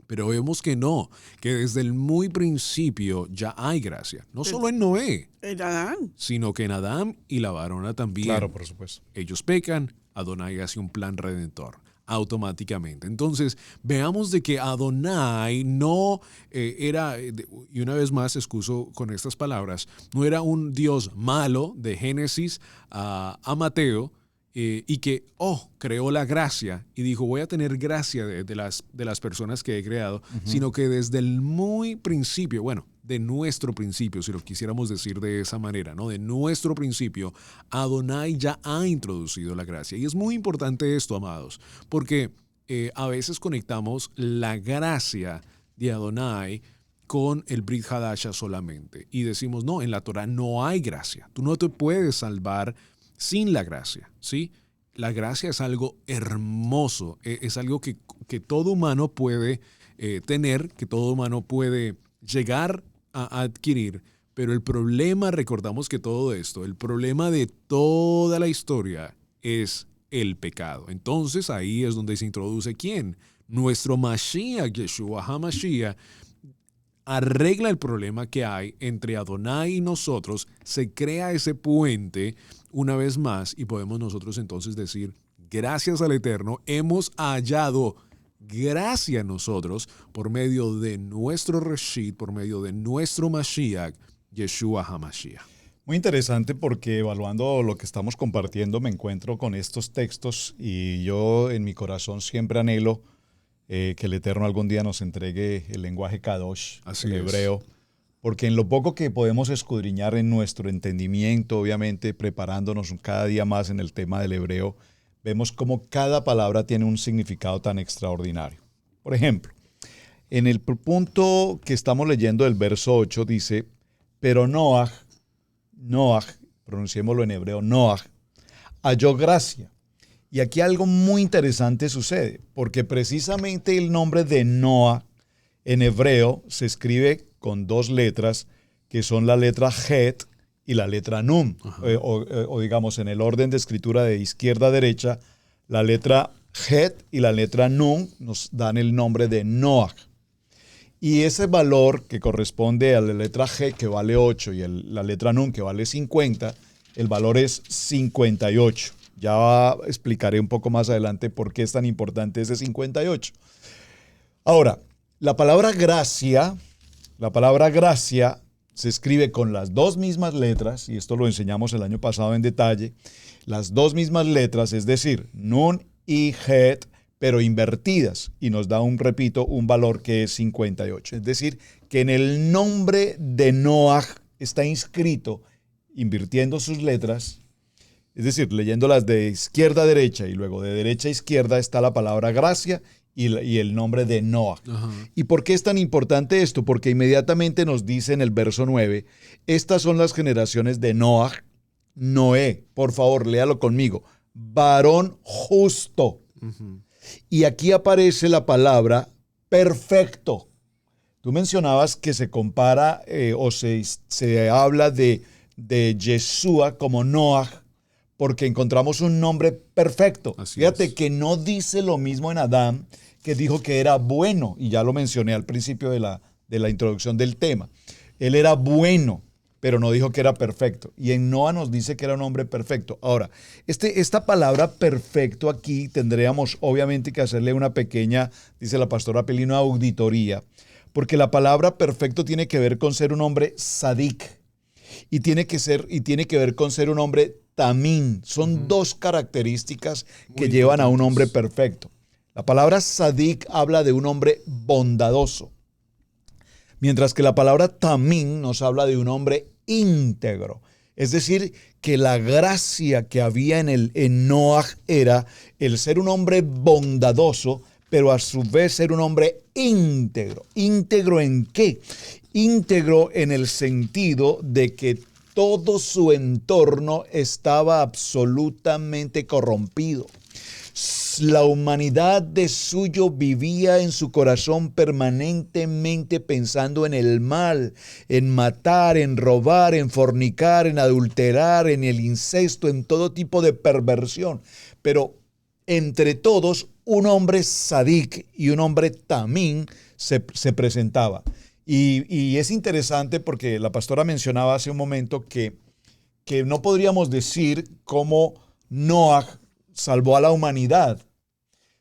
Pero vemos que no, que desde el muy principio ya hay gracia. No solo en Noé, en Adán, sino que en Adán y la varona también. Claro, por supuesto. Ellos pecan, Adonai hace un plan redentor. automáticamente. Entonces, veamos de que Adonai no era, y una vez más excuso con estas palabras, no era un Dios malo de Génesis a Mateo, y que, creó la gracia y dijo, voy a tener gracia de las personas que he creado, sino que desde el muy principio, bueno, de nuestro principio, si lo quisiéramos decir de esa manera, ¿no? De nuestro principio, Adonai ya ha introducido la gracia. Y es muy importante esto, amados, porque a veces conectamos la gracia de Adonai con el Brit Hadasha solamente. Y decimos, no, en la Torah no hay gracia. Tú no te puedes salvar sin la gracia, ¿sí? La gracia es algo hermoso, es algo que todo humano puede tener, que todo humano puede llegar a adquirir, pero el problema, recordamos que todo esto, el problema de toda la historia es el pecado. Entonces ahí es donde se introduce ¿quién? Nuestro Mashiach, Yeshua HaMashiach, arregla el problema que hay entre Adonai y nosotros, se crea ese puente una vez más y podemos nosotros entonces decir, gracias al Eterno, hemos hallado gracia a nosotros por medio de nuestro Reshit, por medio de nuestro Mashiach, Yeshua HaMashiach. Muy interesante porque evaluando lo que estamos compartiendo me encuentro con estos textos y yo en mi corazón siempre anhelo que el Eterno algún día nos entregue el lenguaje Kadosh, el hebreo, porque en lo poco que podemos escudriñar en nuestro entendimiento, obviamente preparándonos cada día más en el tema del hebreo, vemos cómo cada palabra tiene un significado tan extraordinario. Por ejemplo, en el punto que estamos leyendo del verso 8 dice, pero Noaj, pronunciémoslo en hebreo, Noaj, halló gracia. Y aquí algo muy interesante sucede, porque precisamente el nombre de Noah en hebreo se escribe con dos letras, que son la letra Het y la letra Nun. O digamos, en el orden de escritura de izquierda a derecha, la letra Het y la letra Nun nos dan el nombre de Noah. Y ese valor que corresponde a la letra G, que vale 8, y la letra Nun, que vale 50, el valor es 58. Ya explicaré un poco más adelante por qué es tan importante ese 58. Ahora, la palabra gracia se escribe con las dos mismas letras, y esto lo enseñamos el año pasado en detalle, las dos mismas letras, es decir, Nun y Het, pero invertidas, y nos da un valor que es 58. Es decir, que en el nombre de Noaj está inscrito, invirtiendo sus letras, es decir, leyéndolas de izquierda a derecha y luego de derecha a izquierda está la palabra gracia y el nombre de Noah. ¿Y por qué es tan importante esto? Porque inmediatamente nos dice en el verso 9, estas son las generaciones de Noah, Noé. Por favor, léalo conmigo. Varón justo. Y aquí aparece la palabra perfecto. Tú mencionabas que se compara o se habla de Yeshua como Noah, porque encontramos un nombre perfecto. Fíjate que no dice lo mismo en Adán, que dijo que era bueno, y ya lo mencioné al principio de la introducción del tema. Él era bueno, pero no dijo que era perfecto. Y en Noah nos dice que era un hombre perfecto. Ahora, esta palabra perfecto aquí tendríamos obviamente que hacerle una pequeña, dice la pastora Pelino, auditoría, porque la palabra perfecto tiene que ver con ser un hombre sadik, y tiene que ver con ser un hombre tamín. Son dos características que llevan a un hombre perfecto. La palabra sadik habla de un hombre bondadoso, mientras que la palabra tamín nos habla de un hombre íntegro. Es decir, que la gracia que había en Noah era el ser un hombre bondadoso, pero a su vez ser un hombre íntegro. ¿Íntegro en qué? Íntegro en el sentido de que todo su entorno estaba absolutamente corrompido. La humanidad de suyo vivía en su corazón permanentemente pensando en el mal, en matar, en robar, en fornicar, en adulterar, en el incesto, en todo tipo de perversión. Pero entre todos, un hombre sadik y un hombre tamín se presentaba. Y es interesante porque la pastora mencionaba hace un momento que no podríamos decir cómo Noah salvó a la humanidad,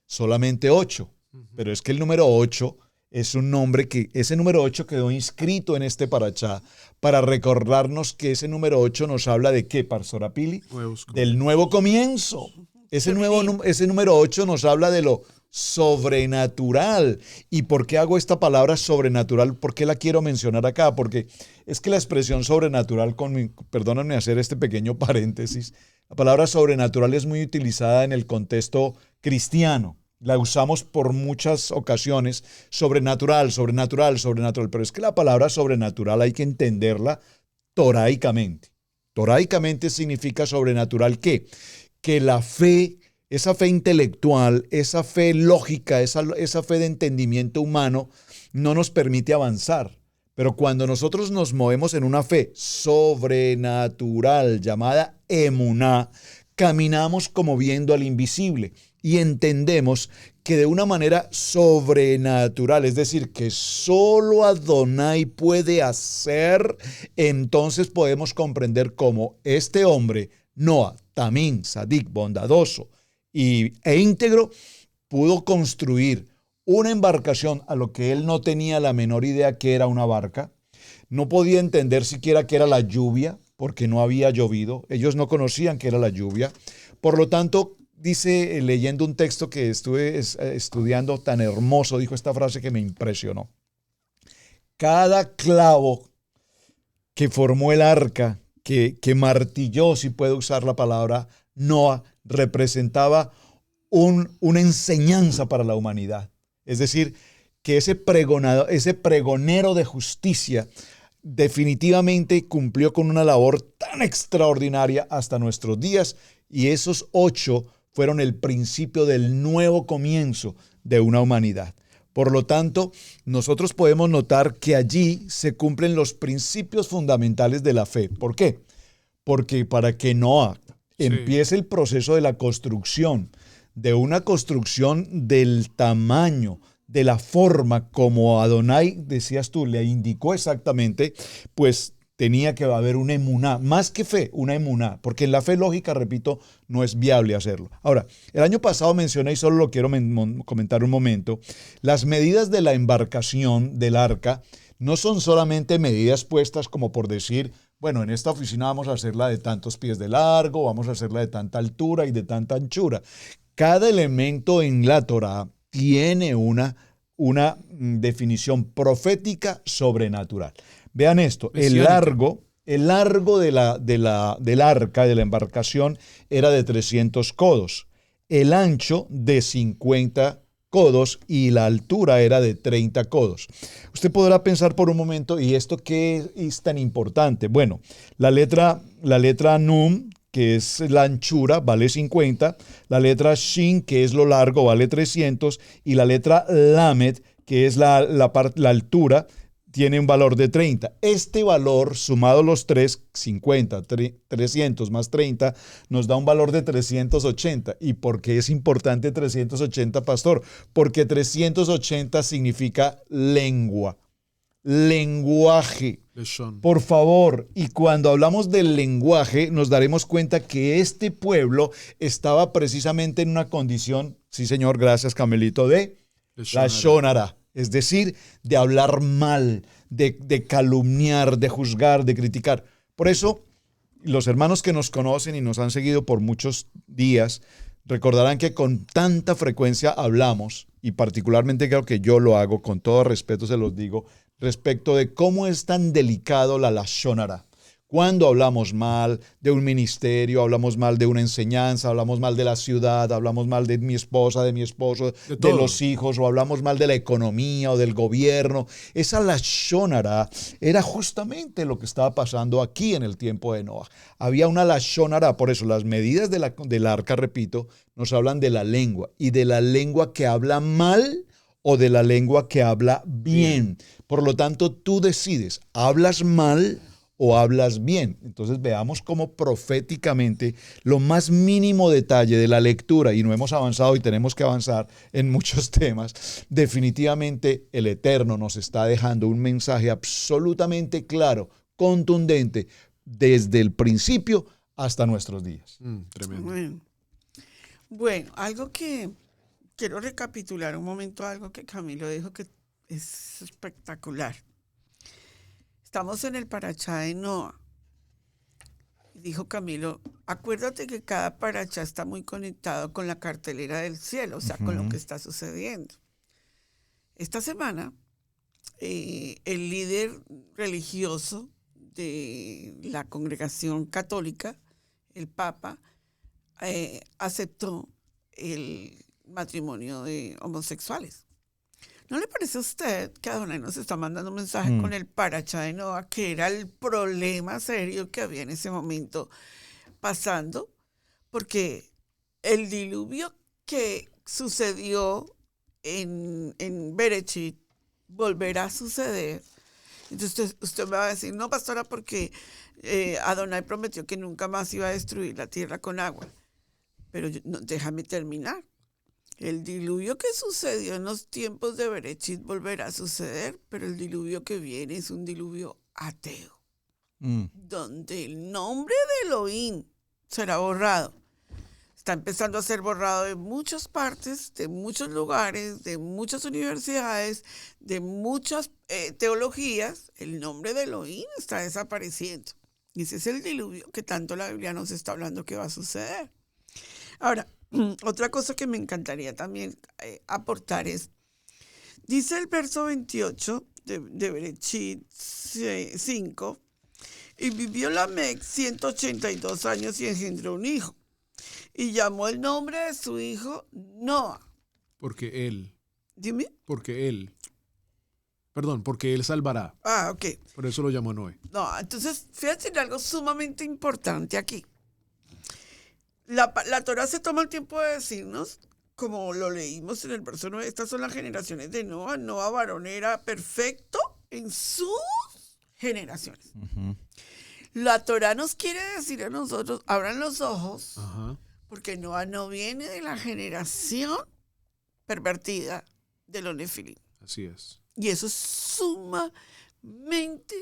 solamente 8. Pero es que el número 8 es un nombre que, ese número 8 quedó inscrito en este parachá para recordarnos que ese número 8 nos habla de ¿qué, Pastora Pili? Del nuevo comienzo. Ese número 8 nos habla de lo sobrenatural. ¿Y por qué hago esta palabra sobrenatural? ¿Por qué la quiero mencionar acá? Porque es que la expresión sobrenatural, perdónenme hacer este pequeño paréntesis, la palabra sobrenatural es muy utilizada en el contexto cristiano. La usamos por muchas ocasiones, sobrenatural, sobrenatural, sobrenatural. Pero es que la palabra sobrenatural hay que entenderla toraicamente. Toraicamente significa sobrenatural ¿qué? Que la fe, esa fe intelectual, esa fe lógica, esa fe de entendimiento humano no nos permite avanzar. Pero cuando nosotros nos movemos en una fe sobrenatural llamada emuná, caminamos como viendo al invisible y entendemos que de una manera sobrenatural, es decir, que solo Adonai puede hacer, entonces podemos comprender cómo este hombre, Noah, tamín, sadik, bondadoso e íntegro, pudo construir una embarcación a lo que él no tenía la menor idea que era una barca, no podía entender siquiera que era la lluvia, porque no había llovido, ellos no conocían que era la lluvia, por lo tanto, dice, leyendo un texto que estuve estudiando tan hermoso, dijo esta frase que me impresionó. Cada clavo que formó el arca, que martilló, si puedo usar la palabra, Noah, representaba una enseñanza para la humanidad. Es decir, que ese pregonero de justicia definitivamente cumplió con una labor tan extraordinaria hasta nuestros días, y esos 8 fueron el principio del nuevo comienzo de una humanidad. Por lo tanto, nosotros podemos notar que allí se cumplen los principios fundamentales de la fe. ¿Por qué? Porque para que Noah empiece el proceso de la construcción, de una construcción del tamaño, de la forma como Adonai, decías tú, le indicó exactamente, pues tenía que haber una emuná, más que fe, una emuná, porque en la fe lógica, repito, no es viable hacerlo. Ahora, el año pasado mencioné, y solo lo quiero comentar un momento, las medidas de la embarcación del arca no son solamente medidas puestas como por decir, bueno, en esta oficina vamos a hacerla de tantos pies de largo, vamos a hacerla de tanta altura y de tanta anchura. Cada elemento en la Torá tiene una definición profética sobrenatural. Vean esto, el largo del arca, de la embarcación, era de 300 codos, el ancho de 50 codos y la altura era de 30 codos. Usted podrá pensar por un momento, ¿y esto qué es tan importante? Bueno, la letra Nun, que es la anchura, vale 50, la letra Shin, que es lo largo, vale 300, y la letra Lamed, que es la altura, tiene un valor de 30. Este valor, sumado los 50, 300 más 30, nos da un valor de 380. ¿Y por qué es importante 380, pastor? Porque 380 significa lengua, lenguaje. Por favor, y cuando hablamos del lenguaje, nos daremos cuenta que este pueblo estaba precisamente en una condición, sí señor, gracias Camelito, de la Shonara. Es decir, de hablar mal, de calumniar, de juzgar, de criticar. Por eso, los hermanos que nos conocen y nos han seguido por muchos días, recordarán que con tanta frecuencia hablamos, y particularmente creo que yo lo hago, con todo respeto se los digo, respecto de cómo es tan delicado la lashon hara. Cuando hablamos mal de un ministerio, hablamos mal de una enseñanza, hablamos mal de la ciudad, hablamos mal de mi esposa, de mi esposo, de los hijos, o hablamos mal de la economía o del gobierno. Esa lashon hara era justamente lo que estaba pasando aquí en el tiempo de Noah. Había una lashon hara, por eso las medidas del arca, repito, nos hablan de la lengua, y de la lengua que habla mal o de la lengua que habla bien. Por lo tanto, tú decides, ¿hablas mal o hablas bien? Entonces veamos cómo proféticamente lo más mínimo detalle de la lectura, y no hemos avanzado y tenemos que avanzar en muchos temas, definitivamente el Eterno nos está dejando un mensaje absolutamente claro, contundente, desde el principio hasta nuestros días. Tremendo. Bueno, algo que quiero recapitular un momento algo que Camilo dijo que es espectacular. Estamos en el Parashá de Noa. Dijo Camilo, acuérdate que cada parashá está muy conectado con la cartelera del cielo, o sea, con lo que está sucediendo. Esta semana, el líder religioso de la congregación católica, el Papa, aceptó el matrimonio de homosexuales. ¿No le parece a usted que Adonai nos está mandando un mensaje con el Parashá de Noa, que era el problema serio que había en ese momento pasando? Porque el diluvio que sucedió en Bereshit volverá a suceder. Entonces usted me va a decir, no, pastora, porque Adonai prometió que nunca más iba a destruir la tierra con agua. Pero déjame terminar. El diluvio que sucedió en los tiempos de Bereshit volverá a suceder, pero el diluvio que viene es un diluvio ateo, donde el nombre de Elohim será borrado. Está empezando a ser borrado de muchas partes, de muchos lugares, de muchas universidades, de muchas teologías. El nombre de Elohim está desapareciendo. Y ese es el diluvio que tanto la Biblia nos está hablando que va a suceder. Ahora, otra cosa que me encantaría también aportar es, dice el verso 28 de Bereshit 5, y vivió Lamec 182 años y engendró un hijo, y llamó el nombre de su hijo Noa. Porque él. Dime. Porque él salvará. Ah, ok. Por eso lo llamó Noé. No, entonces, fíjate en algo sumamente importante aquí. La Torah se toma el tiempo de decirnos, como lo leímos en el verso 9, estas son las generaciones de Noa. Noa varón era perfecto en sus generaciones. La Torah nos quiere decir a nosotros, abran los ojos, porque Noa no viene de la generación pervertida de los Nefilim. Así es. Y eso es sumamente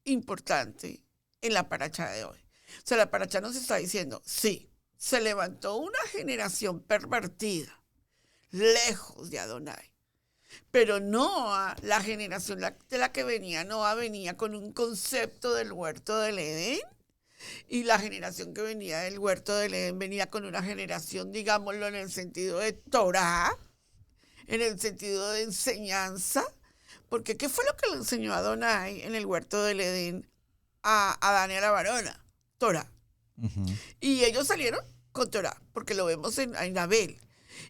importante en la parashá de hoy. O sea, la parashá nos está diciendo, sí, se levantó una generación pervertida, lejos de Adonai. Pero Noa, la generación de la que venía, Noa venía con un concepto del huerto del Edén. Y la generación que venía del huerto del Edén venía con una generación, digámoslo, en el sentido de Torah, en el sentido de enseñanza. Porque ¿qué fue lo que le enseñó Adonai en el huerto del Edén a Adán y a la varona? Torah. Y ellos salieron con Torah, porque lo vemos en Abel.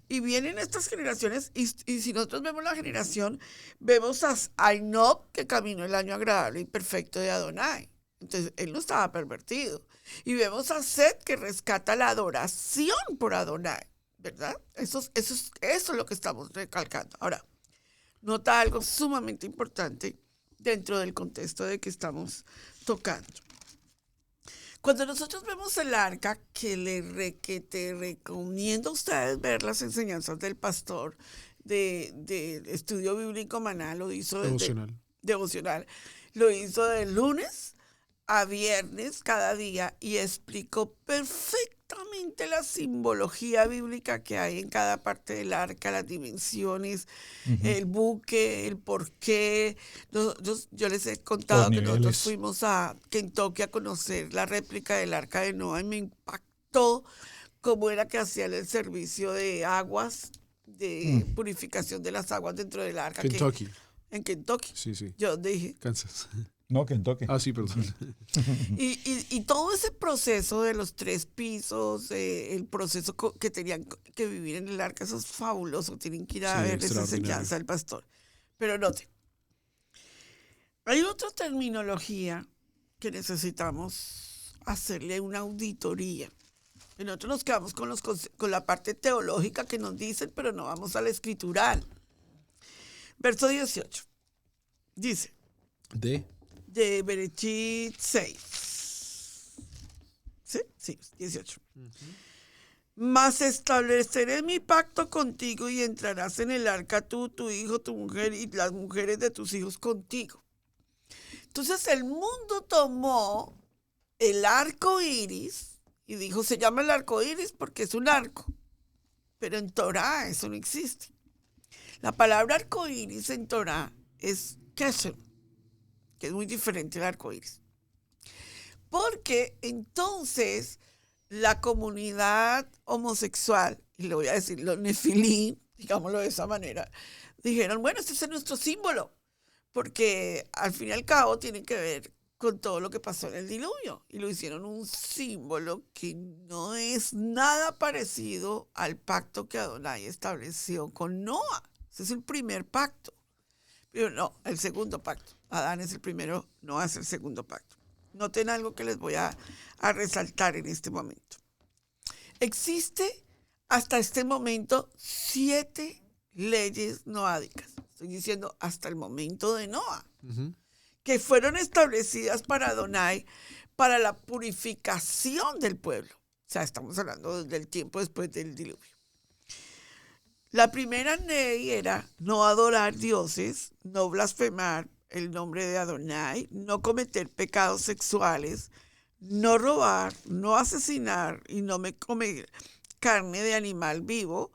Y vienen estas generaciones, y si nosotros vemos la generación, vemos a Enoc, que caminó el año agradable y perfecto de Adonai. Entonces, él no estaba pervertido. Y vemos a Set, que rescata la adoración por Adonai, ¿verdad? Eso es lo que estamos recalcando. Ahora, nota algo sumamente importante dentro del contexto de que estamos tocando. Cuando nosotros vemos el arca, que te recomiendo a ustedes ver las enseñanzas del pastor de Estudio Bíblico Maná, lo hizo devocional, lo hizo de lunes a viernes cada día y explicó perfectamente la simbología bíblica que hay en cada parte del arca, las dimensiones, el buque, el porqué. Yo les he contado que nosotros fuimos a Kentucky a conocer la réplica del arca de Noa y me impactó cómo era que hacían el servicio de aguas, de purificación de las aguas dentro del arca. Kentucky. En Kentucky. Sí. Yo dije. Kansas. No, Kentucky. Ah, sí, perdón. Y todo ese proceso de los 3 pisos, el proceso que tenían que vivir en el arca, eso es fabuloso. Tienen que ir a ver esa enseñanza del pastor. Pero noten, hay otra terminología que necesitamos hacerle una auditoría. Y nosotros nos quedamos con la parte teológica que nos dicen, pero no vamos a la escritural. Verso 18. Dice. De Bereshit 6. Sí, 18. Mas estableceré mi pacto contigo y entrarás en el arca tú, tu hijo, tu mujer y las mujeres de tus hijos contigo. Entonces el mundo tomó el arco iris y dijo, se llama el arco iris porque es un arco. pero en Torá eso no existe. La palabra arcoíris en Torá es keshem, que es muy diferente al arcoíris. Porque entonces la comunidad homosexual, y le voy a decir los nefilim, digámoslo de esa manera, dijeron, bueno, este es nuestro símbolo, porque al fin y al cabo tiene que ver con todo lo que pasó en el diluvio, y lo hicieron un símbolo que no es nada parecido al pacto que Adonai estableció con Noa. Ese es el primer pacto, pero no, el segundo pacto. Adán es el primero, Noa es el segundo pacto. Noten algo que les voy a resaltar en este momento. Existe hasta este momento 7 leyes noádicas. Estoy diciendo hasta el momento de Noa, que fueron establecidas para Adonai para la purificación del pueblo. O sea, estamos hablando del tiempo después del diluvio. La primera ley era no adorar dioses, no blasfemar el nombre de Adonai, no cometer pecados sexuales, no robar, no asesinar y no comer carne de animal vivo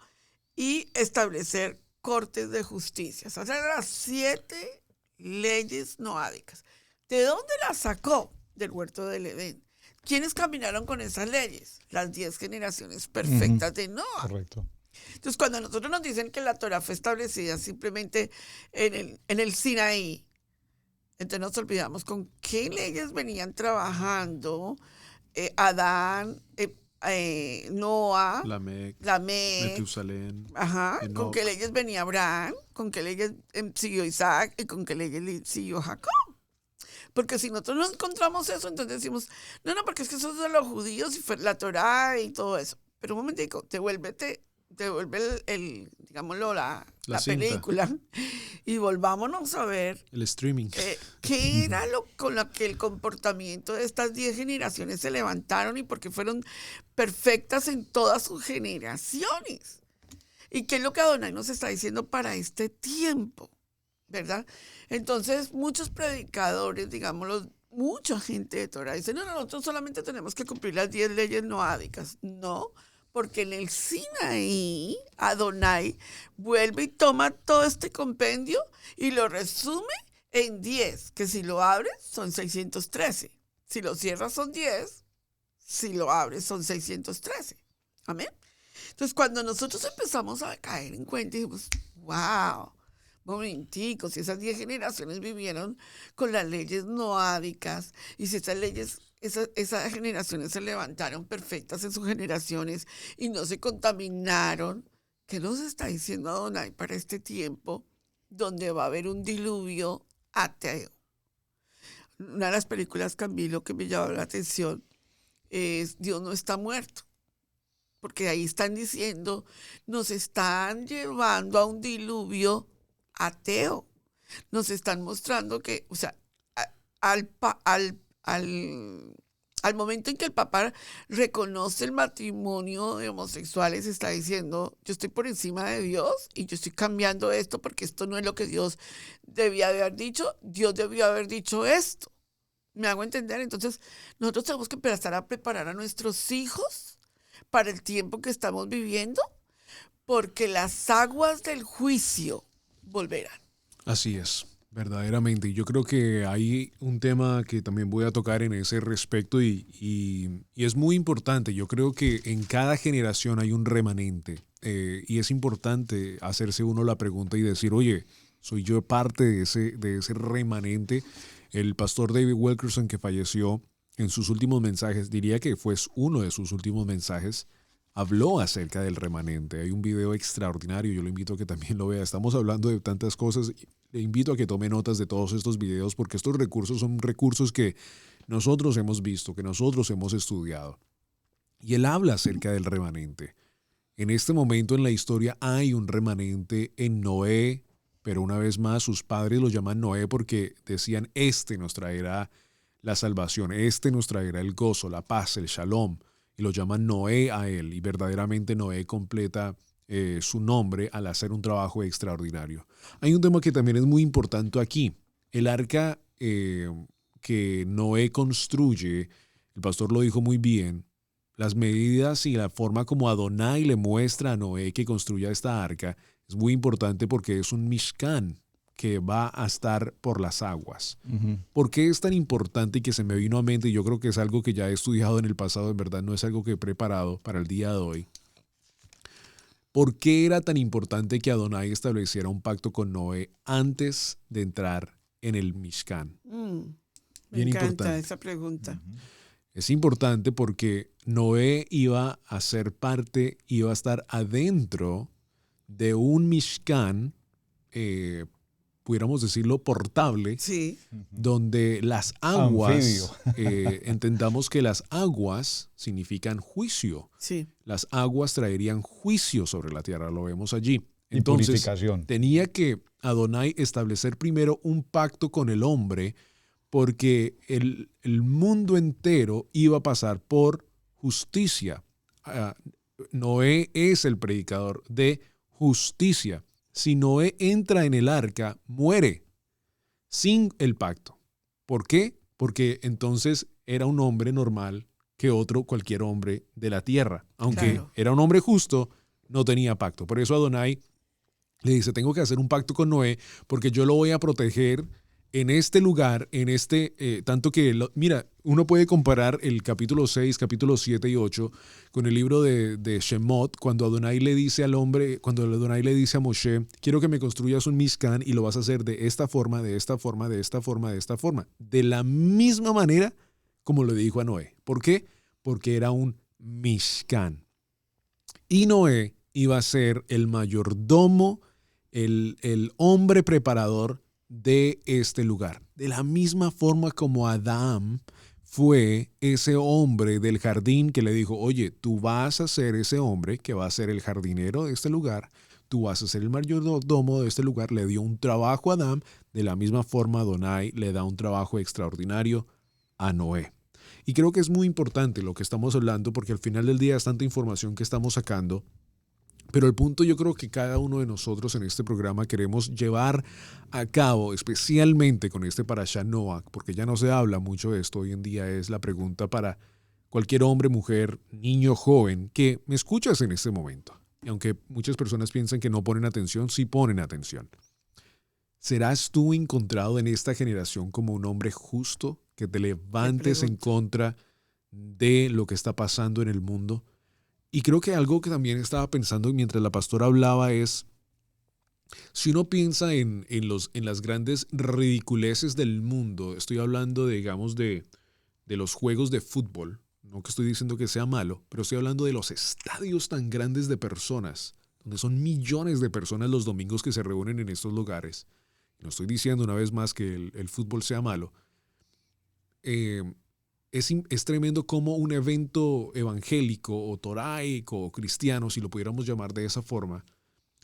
y establecer cortes de justicia. Esas eran las 7 leyes noádicas. ¿De dónde las sacó? Del huerto del Edén. ¿Quiénes caminaron con esas leyes? Las 10 generaciones perfectas de Noa. Correcto. Entonces, cuando nosotros nos dicen que la Torá fue establecida simplemente en el Sinaí, entonces nos olvidamos con qué leyes venían trabajando Adán, Noa, Lamec, Metusalén, con qué leyes venía Abraham, con qué leyes siguió Isaac y con qué leyes siguió Jacob. Porque si nosotros no encontramos eso, entonces decimos, no, porque es que eso es de los judíos y fue la Torá y todo eso. Pero un momentico, devuelve digámoslo, la película y volvámonos a ver el streaming. ¿Qué era con lo que el comportamiento de estas 10 generaciones se levantaron y porque fueron perfectas en todas sus generaciones? ¿Y qué es lo que Adonai nos está diciendo para este tiempo? ¿Verdad? Entonces, muchos predicadores, digámoslo, mucha gente de Torah dice, no, nosotros solamente tenemos que cumplir las 10 leyes noádicas. No, porque en el Sinaí, Adonai vuelve y toma todo este compendio y lo resume en 10, que si lo abres son 613. Si lo cierras son 10, si lo abres son 613. Amén. Entonces, cuando nosotros empezamos a caer en cuenta, dijimos, wow, momenticos, si esas 10 generaciones vivieron con las leyes noádicas y si esas leyes, esas generaciones se levantaron perfectas en sus generaciones y no se contaminaron, ¿qué nos está diciendo Adonai para este tiempo donde va a haber un diluvio ateo? Una de las películas, Camilo, que me llamó la atención es Dios no está muerto. Porque ahí están diciendo, nos están llevando a un diluvio ateo. Nos están mostrando que, o sea, al momento en que el Papa reconoce el matrimonio de homosexuales, está diciendo, yo estoy por encima de Dios y yo estoy cambiando esto porque esto no es lo que Dios debía haber dicho. Dios debió haber dicho esto. ¿Me hago entender? Entonces, nosotros tenemos que empezar a preparar a nuestros hijos para el tiempo que estamos viviendo, porque las aguas del juicio volverán. Así es, verdaderamente. Y yo creo que hay un tema que también voy a tocar en ese respecto y es muy importante. Yo creo que en cada generación hay un remanente y es importante hacerse uno la pregunta y decir, oye, ¿soy yo parte de ese remanente? El pastor David Wilkerson, que falleció, en sus últimos mensajes, diría que fue uno de sus últimos mensajes, habló acerca del remanente. Hay un video extraordinario, yo le invito a que también lo vea. Estamos hablando de tantas cosas, le invito a que tome notas de todos estos videos porque estos recursos son recursos que nosotros hemos visto, que nosotros hemos estudiado. Y él habla acerca del remanente. En este momento en la historia hay un remanente en Noé, pero una vez más sus padres lo llaman Noé porque decían, nos traerá la salvación, nos traerá el gozo, la paz, el shalom, y lo llaman Noé a él, y verdaderamente Noé completa su nombre al hacer un trabajo extraordinario. Hay un tema que también es muy importante aquí, el arca que Noé construye, el pastor lo dijo muy bien, las medidas y la forma como Adonai le muestra a Noé que construya esta arca es muy importante porque es un Mishkan que va a estar por las aguas. ¿Por qué es tan importante y que se me vino a mente? Y yo creo que es algo que ya he estudiado en el pasado, en verdad no es algo que he preparado para el día de hoy. ¿Por qué era tan importante que Adonai estableciera un pacto con Noé antes de entrar en el Mishkan? Me encanta esa pregunta. Es importante porque Noé iba a ser parte, iba a estar adentro de un Mishkan, pudiéramos decirlo, portable, sí, donde las aguas, entendamos que las aguas significan juicio. Sí. Las aguas traerían juicio sobre la tierra, lo vemos allí. Entonces, y purificación. Tenía que Adonai establecer primero un pacto con el hombre porque el mundo entero iba a pasar por justicia. Noé es el predicador de justicia. Si Noé entra en el arca, muere sin el pacto. ¿Por qué? Porque entonces era un hombre normal que cualquier hombre de la tierra. Aunque era un hombre justo, no tenía pacto. Por eso Adonai le dice, tengo que hacer un pacto con Noé porque yo lo voy a proteger en este lugar, tanto que, mira, uno puede comparar el capítulo 6, capítulo 7 y 8 con el libro de Shemot, cuando Adonai le dice al hombre, cuando Adonai le dice a Moshe, quiero que me construyas un Mishkan y lo vas a hacer de esta forma, de esta forma, de esta forma, de esta forma. De la misma manera como le dijo a Noé. ¿Por qué? Porque era un Mishkan. Y Noé iba a ser el mayordomo, el hombre preparador de este lugar. De la misma forma como Adán fue ese hombre del jardín que le dijo, oye, tú vas a ser ese hombre que va a ser el jardinero de este lugar, tú vas a ser el mayordomo de este lugar, le dio un trabajo a Adán, de la misma forma Adonai le da un trabajo extraordinario a Noé. Y creo que es muy importante lo que estamos hablando porque al final del día es tanta información que estamos sacando. Pero el punto yo creo que cada uno de nosotros en este programa queremos llevar a cabo, especialmente con este Parashá Noach, porque ya no se habla mucho de esto hoy en día, es la pregunta para cualquier hombre, mujer, niño, joven, que me escuchas en este momento. Y aunque muchas personas piensan que no ponen atención, sí ponen atención. ¿Serás tú encontrado en esta generación como un hombre justo, que te levantes en contra de lo que está pasando en el mundo? Y creo que algo que también estaba pensando mientras la pastora hablaba es, si uno piensa en las grandes ridiculeces del mundo, estoy hablando, digamos, de los juegos de fútbol, no que estoy diciendo que sea malo, pero estoy hablando de los estadios tan grandes de personas, donde son millones de personas los domingos que se reúnen en estos lugares. No estoy diciendo una vez más que el fútbol sea malo. Es tremendo como un evento evangélico o toraico o cristiano, si lo pudiéramos llamar de esa forma,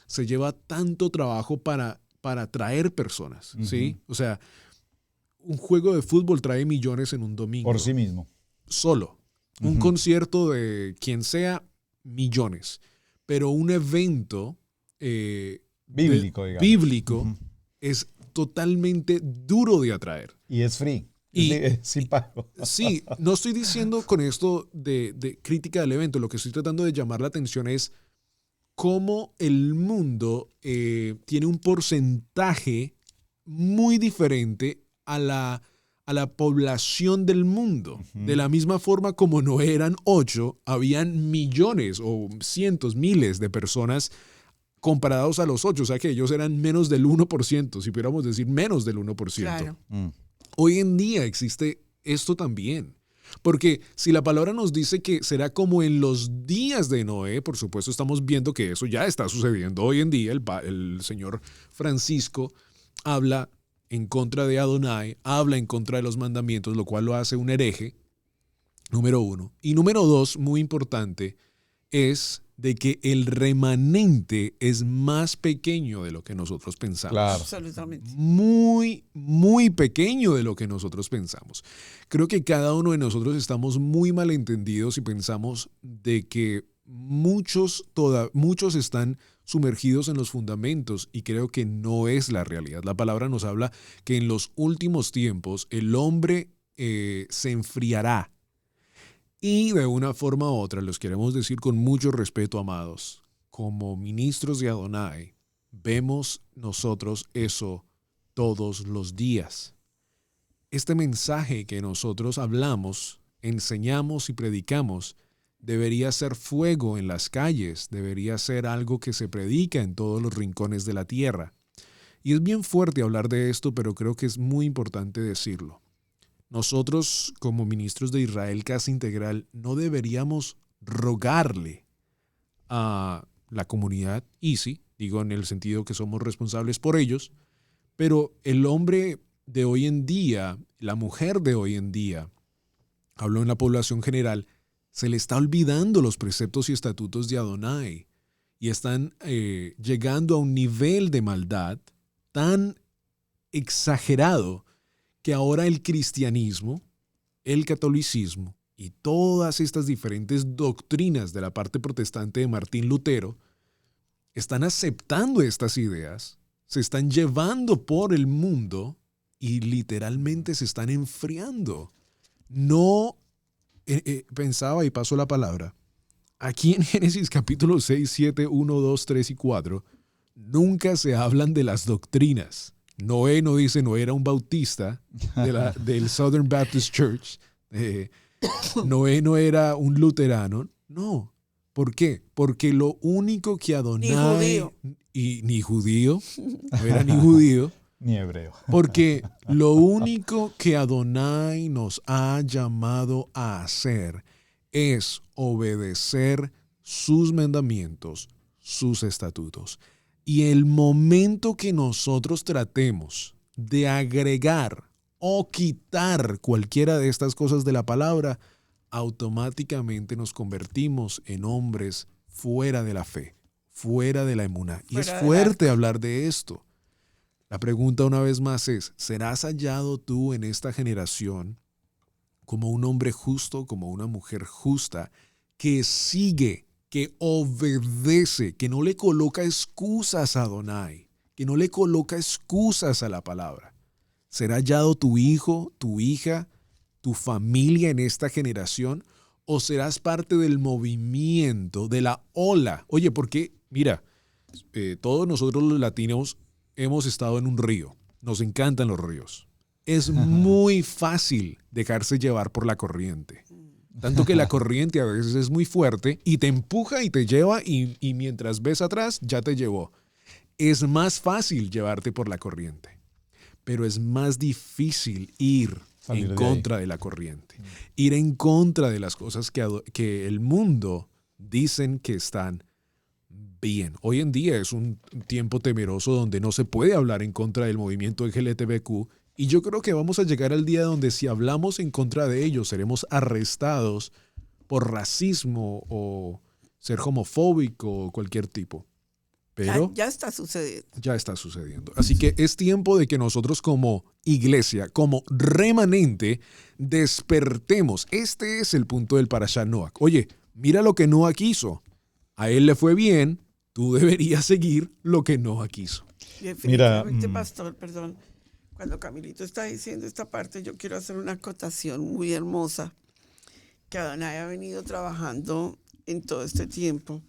se lleva tanto trabajo para atraer personas, ¿sí? O sea, un juego de fútbol trae millones en un domingo. Por sí mismo. Solo. Un concierto de quien sea, millones. Pero un evento bíblico es totalmente duro de atraer. Y es free. Sin pago. Sí, no estoy diciendo con esto de crítica del evento. Lo que estoy tratando de llamar la atención es cómo el mundo tiene un porcentaje muy diferente a la población del mundo. De la misma forma como no eran 8, habían millones o cientos, miles de personas comparados a los 8. O sea que ellos eran menos del 1%, si pudiéramos decir menos del 1%. Claro. Hoy en día existe esto también. Porque si la palabra nos dice que será como en los días de Noé, por supuesto estamos viendo que eso ya está sucediendo. Hoy en día el señor Francisco habla en contra de Adonai, habla en contra de los mandamientos, lo cual lo hace un hereje, número 1. Y número 2, muy importante, es de que el remanente es más pequeño de lo que nosotros pensamos. Claro. Absolutamente. Muy, muy pequeño de lo que nosotros pensamos. Creo que cada uno de nosotros estamos muy malentendidos y pensamos de que muchos están sumergidos en los fundamentos y creo que no es la realidad. La palabra nos habla que en los últimos tiempos el hombre se enfriará. Y de una forma u otra, los queremos decir con mucho respeto, amados, como ministros de Adonai, vemos nosotros eso todos los días. Este mensaje que nosotros hablamos, enseñamos y predicamos debería ser fuego en las calles, debería ser algo que se predica en todos los rincones de la tierra. Y es bien fuerte hablar de esto, pero creo que es muy importante decirlo. Nosotros, como ministros de Israel Casa Integral, no deberíamos rogarle a la comunidad Easy, digo en el sentido que somos responsables por ellos, pero el hombre de hoy en día, la mujer de hoy en día, hablo en la población general, se le está olvidando los preceptos y estatutos de Adonai y están llegando a un nivel de maldad tan exagerado que ahora el cristianismo, el catolicismo y todas estas diferentes doctrinas de la parte protestante de Martín Lutero están aceptando estas ideas, se están llevando por el mundo y literalmente se están enfriando. No pensaba y paso la palabra. Aquí en Génesis capítulo 6, 7, 1, 2, 3 y 4 nunca se hablan de las doctrinas. Noé no dice Noé era un bautista del Southern Baptist Church. Noé no era un luterano. No. ¿Por qué? Porque lo único que Adonai... Ni judío. Ni judío. No era ni judío. Ni hebreo. Porque lo único que Adonai nos ha llamado a hacer es obedecer sus mandamientos, sus estatutos. Y el momento que nosotros tratemos de agregar o quitar cualquiera de estas cosas de la palabra, automáticamente nos convertimos en hombres fuera de la fe, fuera de la emuná. Y es fuerte hablar de esto. La pregunta una vez más es, ¿serás hallado tú en esta generación como un hombre justo, como una mujer justa, que sigue, que obedece, que no le coloca excusas a Adonai, que no le coloca excusas a la palabra? ¿Será hallado tu hijo, tu hija, tu familia en esta generación? ¿O serás parte del movimiento, de la ola? Oye, porque, mira, todos nosotros los latinos hemos estado en un río. Nos encantan los ríos. Es muy fácil dejarse llevar por la corriente. Tanto que la corriente a veces es muy fuerte y te empuja y te lleva y mientras ves atrás ya te llevó. Es más fácil llevarte por la corriente, pero es más difícil ir en contra de la corriente. Ir en contra de las cosas que el mundo dicen que están bien. Hoy en día es un tiempo temeroso donde no se puede hablar en contra del movimiento LGBTQ y yo creo que vamos a llegar al día donde si hablamos en contra de ellos seremos arrestados por racismo o ser homofóbico o cualquier tipo. Pero ya está sucediendo. Ya está sucediendo. Así que es tiempo de que nosotros como iglesia, como remanente, despertemos. Este es el punto del Parashat Noach. Oye, mira lo que Noach hizo. A él le fue bien, tú deberías seguir lo que Noach quiso. Definitivamente, pastor, perdón. Cuando Camilito está diciendo esta parte, yo quiero hacer una acotación muy hermosa que Adonai ha venido trabajando en todo este tiempo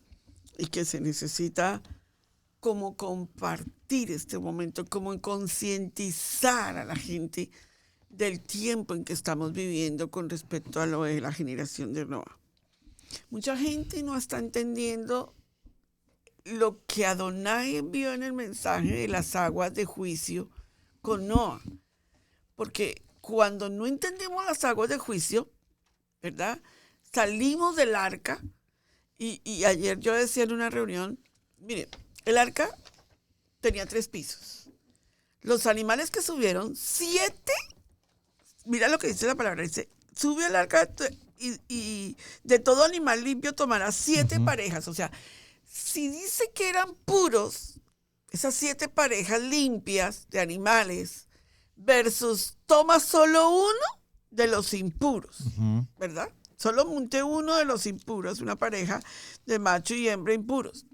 y que se necesita como compartir este momento, como concientizar a la gente del tiempo en que estamos viviendo con respecto a lo de la generación de Noah. Mucha gente no está entendiendo lo que Adonai envió en el mensaje de las aguas de juicio con Noah. Porque cuando no entendemos las aguas de juicio, ¿verdad? Salimos del arca y ayer yo decía en una reunión, mire, el arca tenía 3 pisos. Los animales que subieron, 7, mira lo que dice la palabra, dice, sube al arca y de todo animal limpio tomará 7 parejas. O sea, si dice que eran puros, esas 7 parejas limpias de animales, versus toma solo uno de los impuros, ¿verdad? Solo monté uno de los impuros, una pareja de macho y hembra impuros.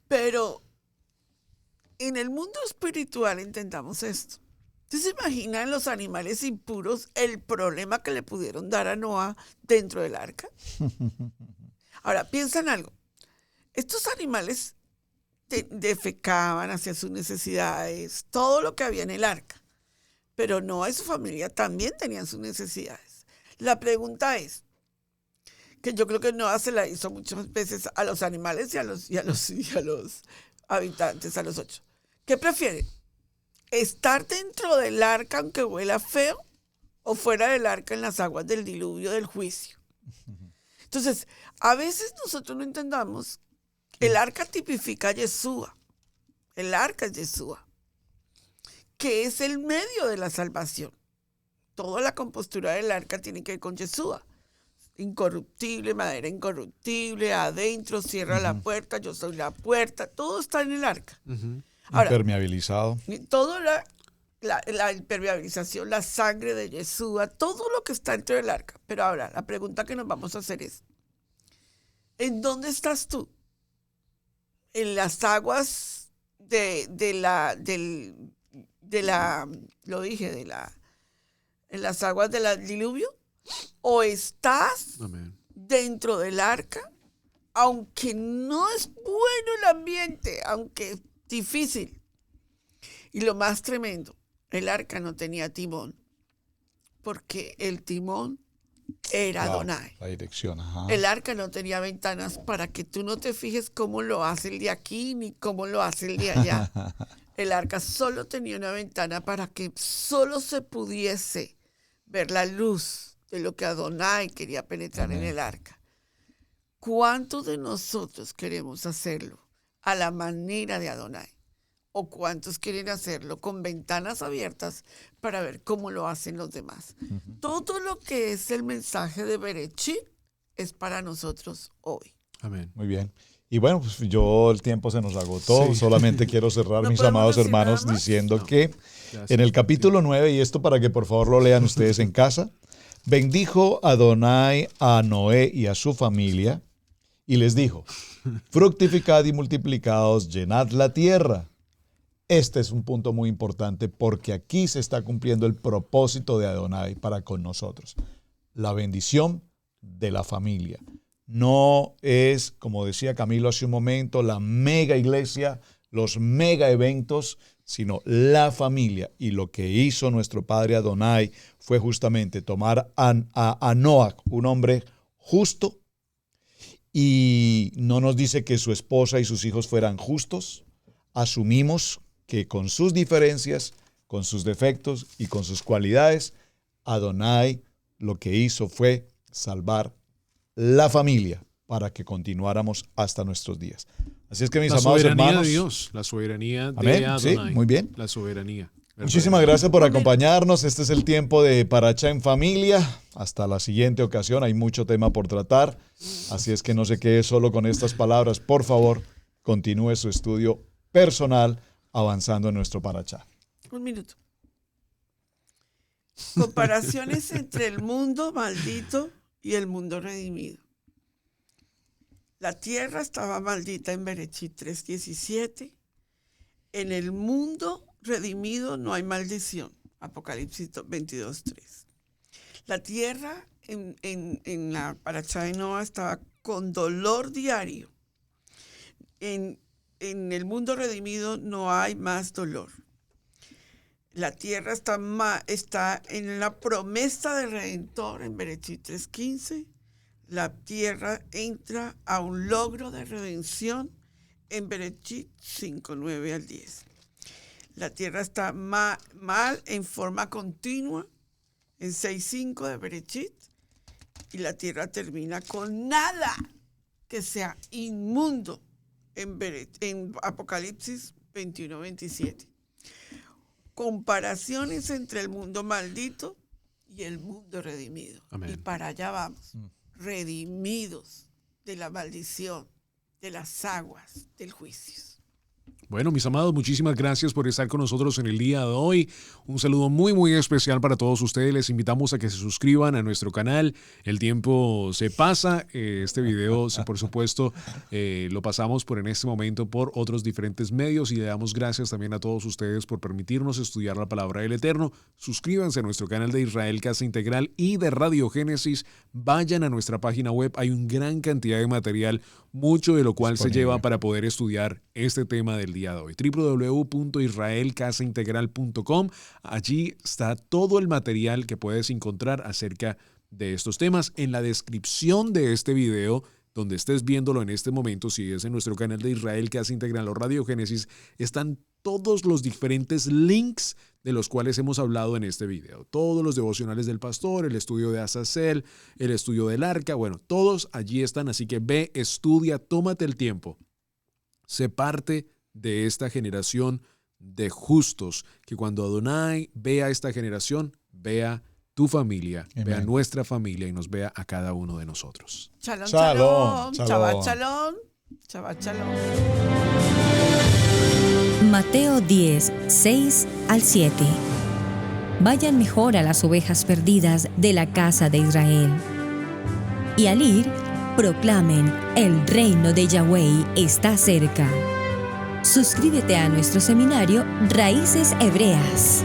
Pero en el mundo espiritual entendamos esto. Entonces, ¿se imaginan los animales impuros el problema que le pudieron dar a Noé dentro del arca? Ahora, piensa en algo. Estos animales defecaban, hacían sus necesidades, todo lo que había en el arca. Pero Noé y su familia también tenían sus necesidades. La pregunta es, que yo creo que Noé se la hizo muchas veces a los animales y a los habitantes, a los 8. ¿Qué prefieren? ¿Estar dentro del arca aunque huela feo o fuera del arca en las aguas del diluvio del juicio? Entonces, a veces nosotros no entendamos, el arca tipifica a Yeshua. El arca es Yeshua, que es el medio de la salvación. Toda la compostura del arca tiene que ver con Yeshua. Incorruptible, madera incorruptible, adentro, cierra la puerta, yo soy la puerta, todo está en el arca. Ahora, impermeabilizado. Toda la impermeabilización, la sangre de Yeshua, todo lo que está dentro del arca. Pero ahora, la pregunta que nos vamos a hacer es, ¿en dónde estás tú? ¿En las aguas en las aguas del diluvio? ¿O estás dentro del arca, aunque no es bueno el ambiente, aunque es difícil? Y lo más tremendo, el arca no tenía timón, porque el timón era Adonai. La dirección, ajá. El arca no tenía ventanas para que tú no te fijes cómo lo hace el de aquí ni cómo lo hace el de allá. El arca solo tenía una ventana para que solo se pudiese ver la luz de lo que Adonai quería penetrar en el arca. ¿Cuántos de nosotros queremos hacerlo a la manera de Adonai? ¿O cuántos quieren hacerlo con ventanas abiertas para ver cómo lo hacen los demás? Todo lo que es el mensaje de Bereshit es para nosotros hoy. Amén. Muy bien. Y bueno, pues el tiempo se nos agotó. Sí. Solamente quiero cerrar, ¿No mis podemos amados decir hermanos, nada más? diciendo No. que Gracias. en el capítulo 9, y esto para que por favor lo lean ustedes en casa, bendijo Adonai a Noé y a su familia, y les dijo, fructificad y multiplicaos, llenad la tierra. Este es un punto muy importante porque aquí se está cumpliendo el propósito de Adonai para con nosotros. La bendición de la familia. No es, como decía Camilo hace un momento, la mega iglesia, los mega eventos, sino la familia. Y lo que hizo nuestro padre Adonai fue justamente tomar a Noah, un hombre justo, y no nos dice que su esposa y sus hijos fueran justos. Asumimos que con sus diferencias, con sus defectos y con sus cualidades, Adonai lo que hizo fue salvar la familia para que continuáramos hasta nuestros días. Así es que mis La amados soberanía hermanos, de Dios, la soberanía de amén, Adonai. sí, muy bien. La soberanía. Muchísimas gracias por acompañarnos. Este es el tiempo de Paracha en Familia. Hasta la siguiente ocasión. Hay mucho tema por tratar. Así es que no se quede solo con estas palabras. Por favor, continúe su estudio personal avanzando en nuestro Paracha. Un minuto. Comparaciones entre el mundo maldito y el mundo redimido. La tierra estaba maldita en Bereshit 3:17. En el mundo redimido no hay maldición. Apocalipsis 22:3. La tierra en la paracha de Noa estaba con dolor diario. En el mundo redimido no hay más dolor. La tierra está en la promesa del Redentor en Bereshit 3:15. La tierra entra a un logro de redención en Bereshit 5:9 al 10. La tierra está mal en forma continua en 6:5 de Bereshit. Y la tierra termina con nada que sea inmundo en Apocalipsis 21:27. Comparaciones entre el mundo maldito y el mundo redimido. Amén. Y para allá vamos. Redimidos de la maldición, de las aguas del juicio. Bueno, mis amados, muchísimas gracias por estar con nosotros en el día de hoy. Un saludo muy, muy especial para todos ustedes. Les invitamos a que se suscriban a nuestro canal. El tiempo se pasa. Este video, por supuesto, lo pasamos en este momento por otros diferentes medios y le damos gracias también a todos ustedes por permitirnos estudiar la palabra del Eterno. Suscríbanse a nuestro canal de Israel Casa Integral y de Radio Génesis. Vayan a nuestra página web. Hay una gran cantidad de material, mucho de lo cual se lleva para poder estudiar este tema del día de hoy. www.israelcasaintegral.com. Allí está todo el material que puedes encontrar acerca de estos temas. En la descripción de este video, donde estés viéndolo en este momento, si es en nuestro canal de Israel Casa Integral o Radio Génesis, están todos los diferentes links de los cuales hemos hablado en este video. Todos los devocionales del pastor, el estudio de Azazel, el estudio del arca, bueno, todos allí están, así que ve, estudia, tómate el tiempo. Sé parte de esta generación de justos, que cuando Adonai vea esta generación, vea tu familia, Amen. Vea nuestra familia y nos vea a cada uno de nosotros. Shalom, shalom. Shabbat shalom. Shabbat shalom. Mateo 10, 6 al 7. Vayan mejor a las ovejas perdidas de la casa de Israel. Y al ir, proclamen, el reino de Yahweh está cerca. Suscríbete a nuestro seminario Raíces Hebreas.